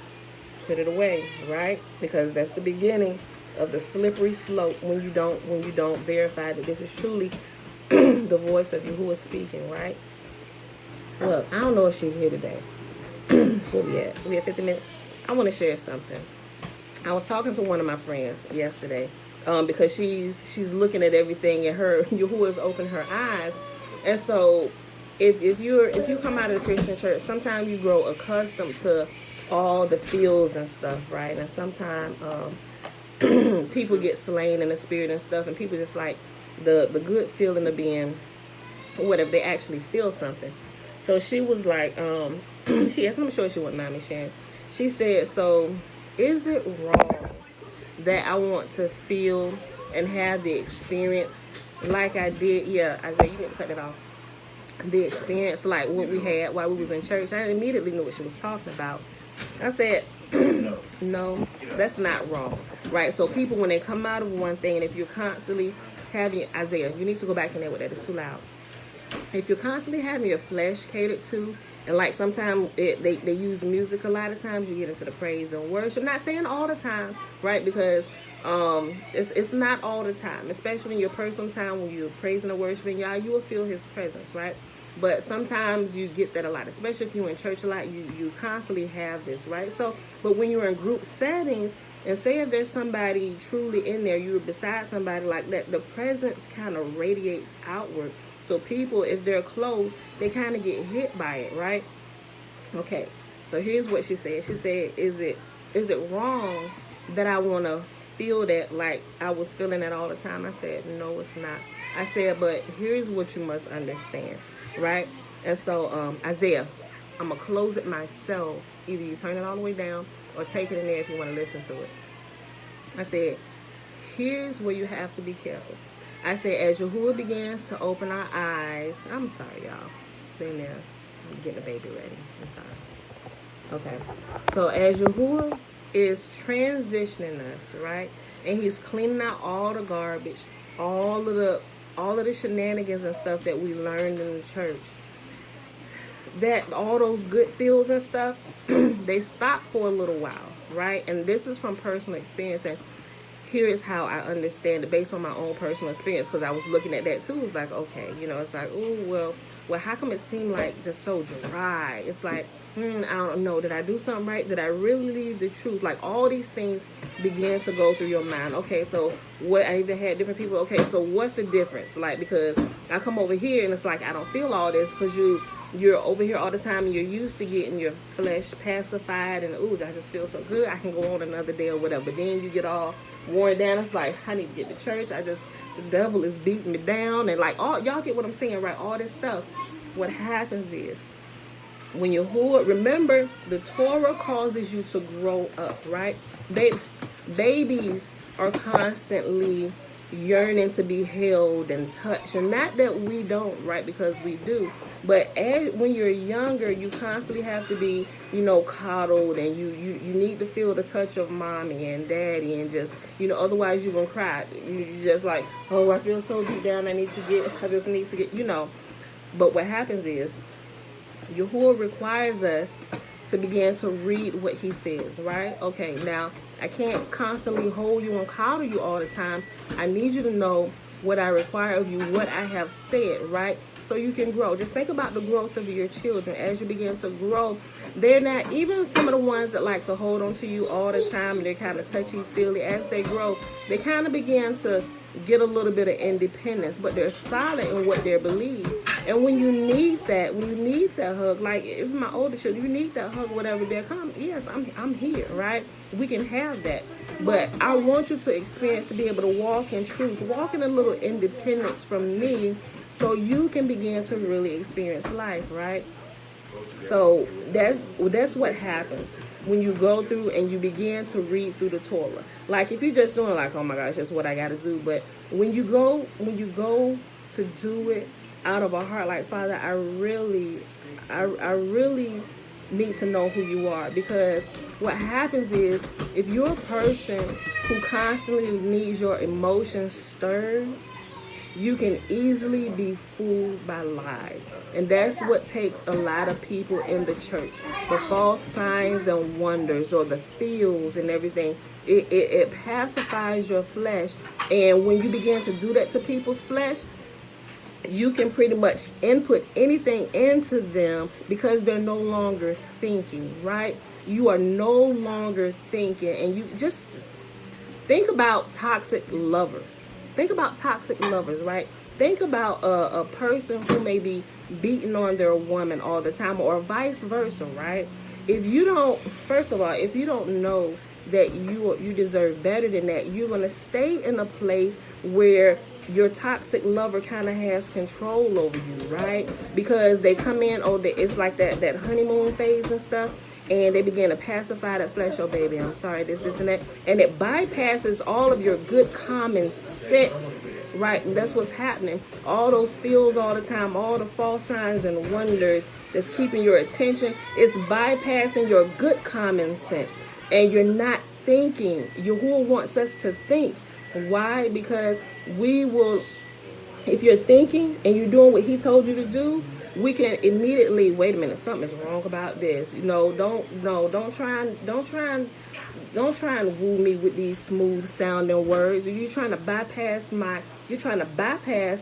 put it away, right? Because that's the beginning of the slippery slope when you don't verify that this is truly the voice of Yahuwah speaking, right? Look, I don't know if she's here today. Where we at? We at 50 minutes. I want to share something. I was talking to one of my friends yesterday because she's looking at everything, and Yahuwah's opened her eyes. And so if you come out of the Christian church, sometimes you grow accustomed to all the feels and stuff, right? And sometimes people get slain in the spirit and stuff, and people just like the good feeling of being, what if they actually feel something. So she was like, she asked, I'm sure she wouldn't mind me sharing. She said, so is it wrong that I want to feel and have the experience like I did? Yeah, I said, you didn't cut it off. The experience like what we had while we was in church. I immediately knew what she was talking about. I said, no, that's not wrong, right? So people, when they come out of one thing, and if you're constantly having, Isaiah, you need to go back in there with that. It's too loud. If you're constantly having your flesh catered to, and like sometimes they use music a lot of times, you get into the praise and worship. I'm not saying all the time, right? Because it's not all the time, especially in your personal time when you're praising and worshiping Yah, you will feel his presence, right? But sometimes you get that a lot, especially if you're in church a lot, you constantly have this, right? So, but when you're in group settings, and say if there's somebody truly in there, you're beside somebody like that, the presence kind of radiates outward. So people, if they're close, they kind of get hit by it, right? Okay, so here's what she said. She said, is it wrong that I want to feel that like I was feeling that all the time? I said, no, it's not. I said, but here's what you must understand, right? And so, Isaiah, I'm going to close it myself. Either you turn it all the way down or take it in there if you want to listen to it. I said, here's where you have to be careful. I said, as Yahuwah begins to open our eyes, I'm sorry, y'all. Been there. I'm getting the baby ready. I'm sorry. Okay. So as Yahuwah is transitioning us, right? And he's cleaning out all the garbage, all of the shenanigans and stuff that we learned in the church. That all those good feels and stuff, they stop for a little while, right? And this is from personal experience, and here is how I understand it based on my own personal experience, because I was looking at that too. It's like, okay, it's like, oh, well, how come it seemed like just so dry? It's like, I don't know. Did I do something right? Did I really leave the truth? Like all these things began to go through your mind. Okay, so what? I even had different people. Okay, so what's the difference? Like, because I come over here and it's like I don't feel all this because you're over here all the time and you're used to getting your flesh pacified and I just feel so good. I can go on another day or whatever. But then you get all worn down. It's like I need to get to church. The devil is beating me down and like all y'all get what I'm saying, right? All this stuff. What happens is when Yahuwah, remember the Torah causes you to grow up, right? Babies are constantly yearning to be held and touched. And not that we don't, right? Because we do. But when you're younger, you constantly have to be, coddled, and you need to feel the touch of mommy and daddy, and just, otherwise you're going to cry. You're just like, oh, I feel so deep down, I just need to get. But what happens is, Yahuwah requires us to begin to read what he says, right? Okay, now, I can't constantly hold you and coddle you all the time. I need you to know what I require of you, what I have said, right? So you can grow. Just think about the growth of your children. As you begin to grow, they're not, even some of the ones that like to hold on to you all the time, and they're kind of touchy-feely, as they grow, they kind of begin to get a little bit of independence, but they're solid in what they believe. And when you need that hug, like if my older children, you need that hug, whatever they're coming, yes, I'm here, right? We can have that. But I want you to experience, to be able to walk in truth, walk in a little independence from me, so you can begin to really experience life, right? So that's what happens when you go through and you begin to read through the Torah. Like if you're just doing like, oh my gosh, that's what I got to do. But when you go to do it out of a heart, like, Father, I really need to know who you are. Because what happens is, if you're a person who constantly needs your emotions stirred, you can easily be fooled by lies. And that's what takes a lot of people in the church. The false signs and wonders, or the feels and everything. It pacifies your flesh. And when you begin to do that to people's flesh, you can pretty much input anything into them, because they're no longer thinking, right? You are no longer thinking. And you just think about toxic lovers. Think about toxic lovers, right? Think about a person who may be beating on their woman all the time, or vice versa, right? If you don't know that you deserve better than that, you're going to stay in a place where your toxic lover kind of has control over you, right? Because they come in, it's like that honeymoon phase and stuff. And they begin to pacify that flesh. Oh, baby, I'm sorry, this, and that. And it bypasses all of your good common sense, right? And that's what's happening. All those feels all the time, all the false signs and wonders that's keeping your attention, it's bypassing your good common sense. And you're not thinking. Yahuwah wants us to think. Why? Because if you're thinking and you're doing what he told you to do, we can immediately, wait a minute, something is wrong about this. Don't try and woo me with these smooth sounding words. You're trying to bypass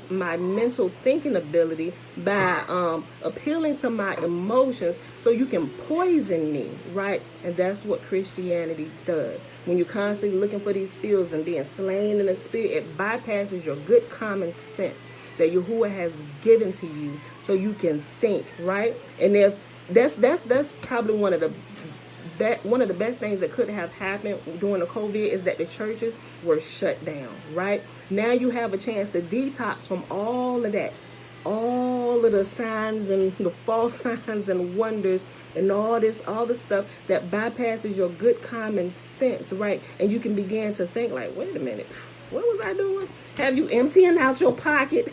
my mental thinking ability by appealing to my emotions, so you can poison me, right? And that's what Christianity does. When you're constantly looking for these feels and being slain in the spirit, it bypasses your good common sense that Yahuwah has given to you, so you can think, right? And if that's probably one of the best things that could have happened during the COVID, is that the churches were shut down, right? Now you have a chance to detox from all of that, all of the signs and the false signs and wonders and all the stuff that bypasses your good common sense, right? And you can begin to think like, wait a minute, what was I doing? Have you emptying out your pocket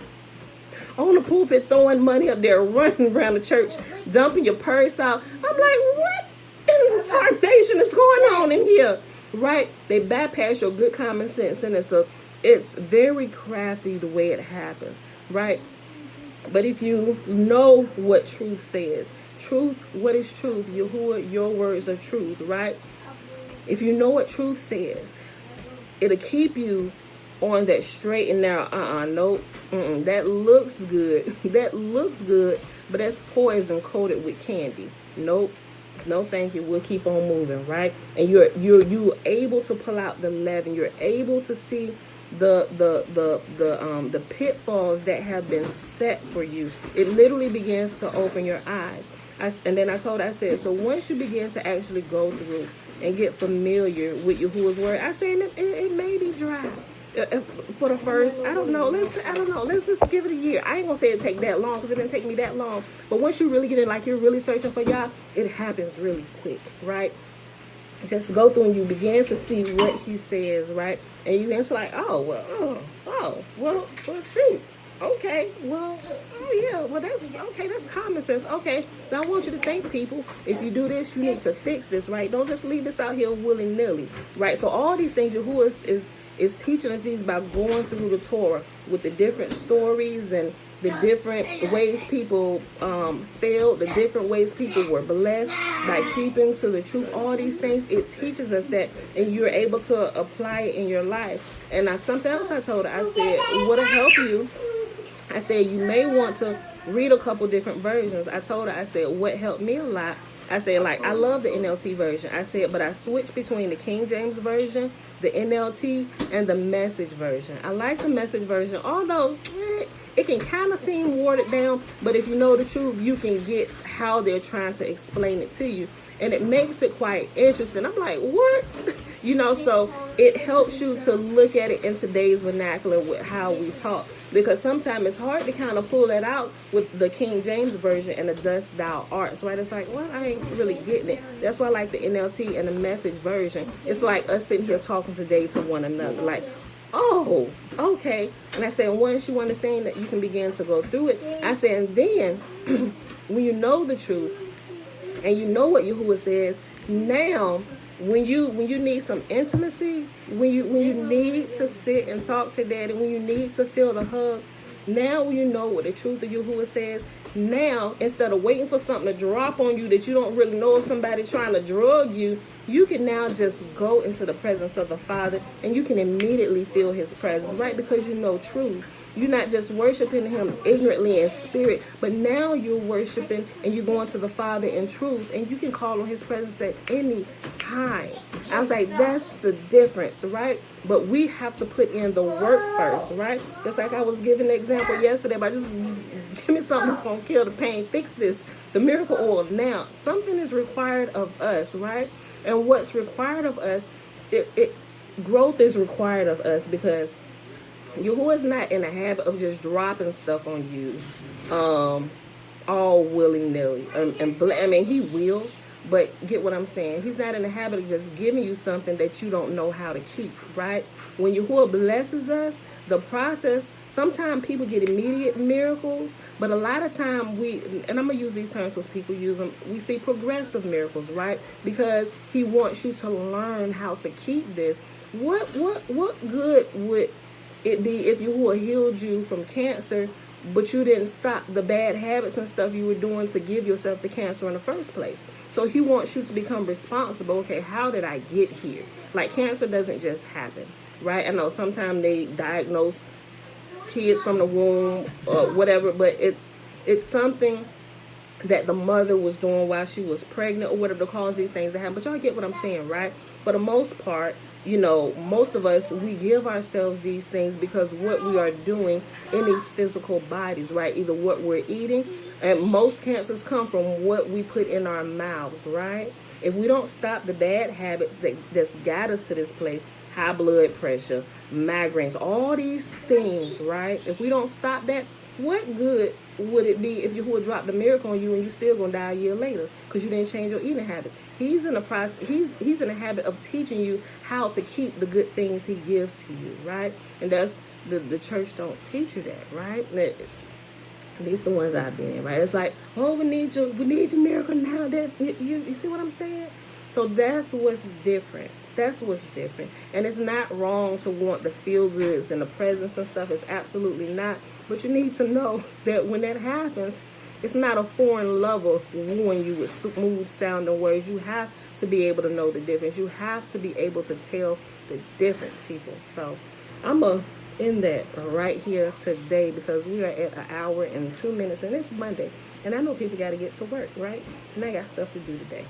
on the pulpit, throwing money up there, running around the church, dumping your purse out? I'm like, what in tarnation is going on in here, right? They bypass your good common sense, and it's very crafty the way it happens, right? But if you know what truth says, what is truth? Yahuwah, your words are truth, right? If you know what truth says, it'll keep you on that straight and narrow. Nope. That looks good. That looks good, but that's poison coated with candy. Nope. No, thank you. We'll keep on moving, right? And you're able to pull out the leaven. You're able to see the pitfalls that have been set for you. It literally begins to open your eyes. I said, so once you begin to actually go through and get familiar with Yahuwah's word, I say it may be dry for the first, I don't know, let's just give it a year. I ain't gonna say it take that long, because it didn't take me that long. But once you really get in, like you're really searching for Yah, it happens really quick, right? just go through and you begin to see what he says, right? And you begin to like, well, shoot. Okay, well, oh yeah, well that's okay, that's common sense. Okay, now I want you to think, people, if you do this, you need to fix this, right? Don't just leave this out here willy-nilly, right? So all these things, Yahuwah is teaching us these by going through the Torah with the different stories and the different ways people failed, the different ways people were blessed by keeping to the truth. All these things, it teaches us that, and you're able to apply it in your life. And something else I told her, I said, what'll help you? I said, you may want to read a couple different versions. I told her, I said, what helped me a lot, I said, like, I love the NLT version. I said, but I switched between the King James version, the NLT, and the Message version. I like the Message version, although it can kind of seem watered down, but if you know the truth, you can get how they're trying to explain it to you. And it makes it quite interesting. I'm like, what? So it helps you to look at it in today's vernacular with how we talk. Because sometimes it's hard to kind of pull that out with the King James version and the Thus Thou Art. Right? It's like, well, I ain't really getting it. That's why I like the NLT and the Message version. It's like us sitting here talking today to one another. Like, oh, okay. And I said, once you understand that, you can begin to go through it. I said, and then when you know the truth and you know what Yahuwah says, now when you need some intimacy, when you need to sit and talk to Daddy, when you need to feel the hug, now you know what the truth of Yahuwah says. Now, instead of waiting for something to drop on you that you don't really know if somebody trying to drug you, you can now just go into the presence of the Father and you can immediately feel his presence, right? Because you know truth. You're not just worshiping him ignorantly in spirit, but now you're worshiping and you're going to the Father in truth, and you can call on his presence at any time. I was like, that's the difference, right? But we have to put in the work first, right? Just like I was giving the example yesterday, but just give me something that's going to kill the pain, fix this, the miracle oil. Now, something is required of us, right? And what's required of us, growth is required of us, because Yahuwah's not in the habit of just dropping stuff on you all willy-nilly. I mean, he will, but get what I'm saying? He's not in the habit of just giving you something that you don't know how to keep, right? When Yahuwah blesses us, the process, sometimes people get immediate miracles, but a lot of time and I'm going to use these terms because people use them, we see progressive miracles, right? Because he wants you to learn how to keep this. What good would it be if Yahuwah healed you from cancer, but you didn't stop the bad habits and stuff you were doing to give yourself the cancer in the first place? So he wants you to become responsible. Okay, how did I get here? Like, cancer doesn't just happen, right? I know sometimes they diagnose kids from the womb or whatever, but it's something that the mother was doing while she was pregnant or whatever to cause these things to happen. But y'all get what I'm saying, right? For the most part, most of us, we give ourselves these things because what we are doing in these physical bodies, right? Either what we're eating, and most cancers come from what we put in our mouths, right? If we don't stop the bad habits that's got us to this place, high blood pressure, migraines, all these things, right? If we don't stop that, what good would it be if Yahuwah dropped a miracle on you and you still gonna die a year later because you didn't change your eating habits? He's in the process. He's in the habit of teaching you how to keep the good things he gives to you, right? And that's the church don't teach you that, right? At least the ones I've been in, right? It's like, oh, we need your miracle now. That you see what I'm saying? So that's what's different. That's what's different. And it's not wrong to want the feel-goods and the presents and stuff. It's absolutely not. But you need to know that when that happens, it's not a foreign lover wooing you with smooth-sounding words. You have to be able to know the difference. You have to be able to tell the difference, people. So I'm going to end that right here today because we are at 1 hour and 2 minutes, and it's Monday. And I know people got to get to work, right? And I got stuff to do today.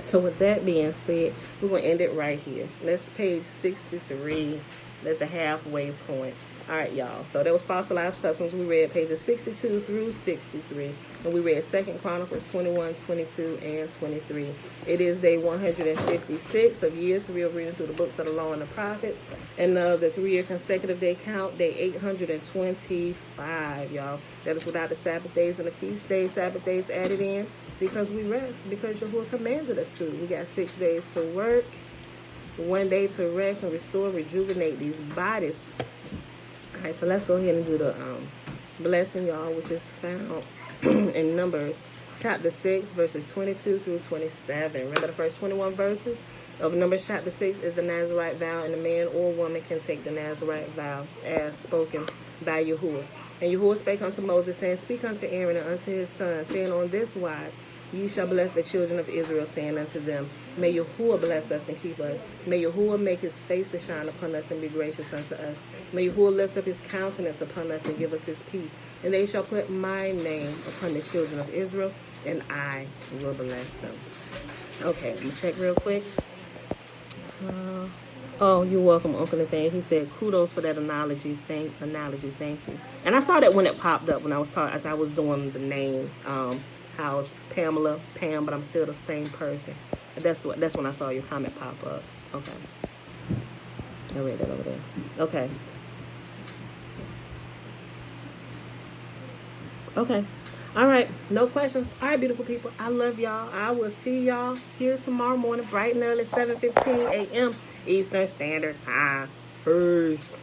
So with that being said, we're going to end it right here. That's page 63 at the halfway point. All right, y'all. So that was Fossilized Customs. We read pages 62 through 63. And we read 2 Chronicles 21, 22, and 23. It is day 156 of year 3 of reading through the books of the law and the prophets. And the 3-year consecutive day count, day 825, y'all. That is without the Sabbath days and the feast days, Sabbath days added in. because we rest, because Yahuwah commanded us to. We got 6 days to work, 1 day to rest and restore, rejuvenate these bodies. All right, so let's go ahead and do the blessing, y'all, which is found in Numbers chapter 6, verses 22 through 27. Remember the first 21 verses of Numbers chapter 6 is the Nazarite vow, and a man or woman can take the Nazarite vow as spoken by Yahuwah. And Yahuwah spake unto Moses, saying, Speak unto Aaron and unto his son, saying, On this wise ye shall bless the children of Israel, saying unto them, May Yahuwah bless us and keep us. May Yahuwah make his face to shine upon us and be gracious unto us. May Yahuwah lift up his countenance upon us and give us his peace. And they shall put my name upon the children of Israel, and I will bless them. Okay, let me check real quick. Oh, you're welcome, Uncle Nathaniel. He said, kudos for that analogy. Thank you. And I saw that when it popped up when I was I was doing the name. How it's Pamela, Pam, but I'm still the same person. That's when I saw your comment pop up. Okay. I read that over there. Okay. Okay. All right. No questions. All right, beautiful people. I love y'all. I will see y'all here tomorrow morning, bright and early, 7:15 a.m. Eastern Standard Time. Peace.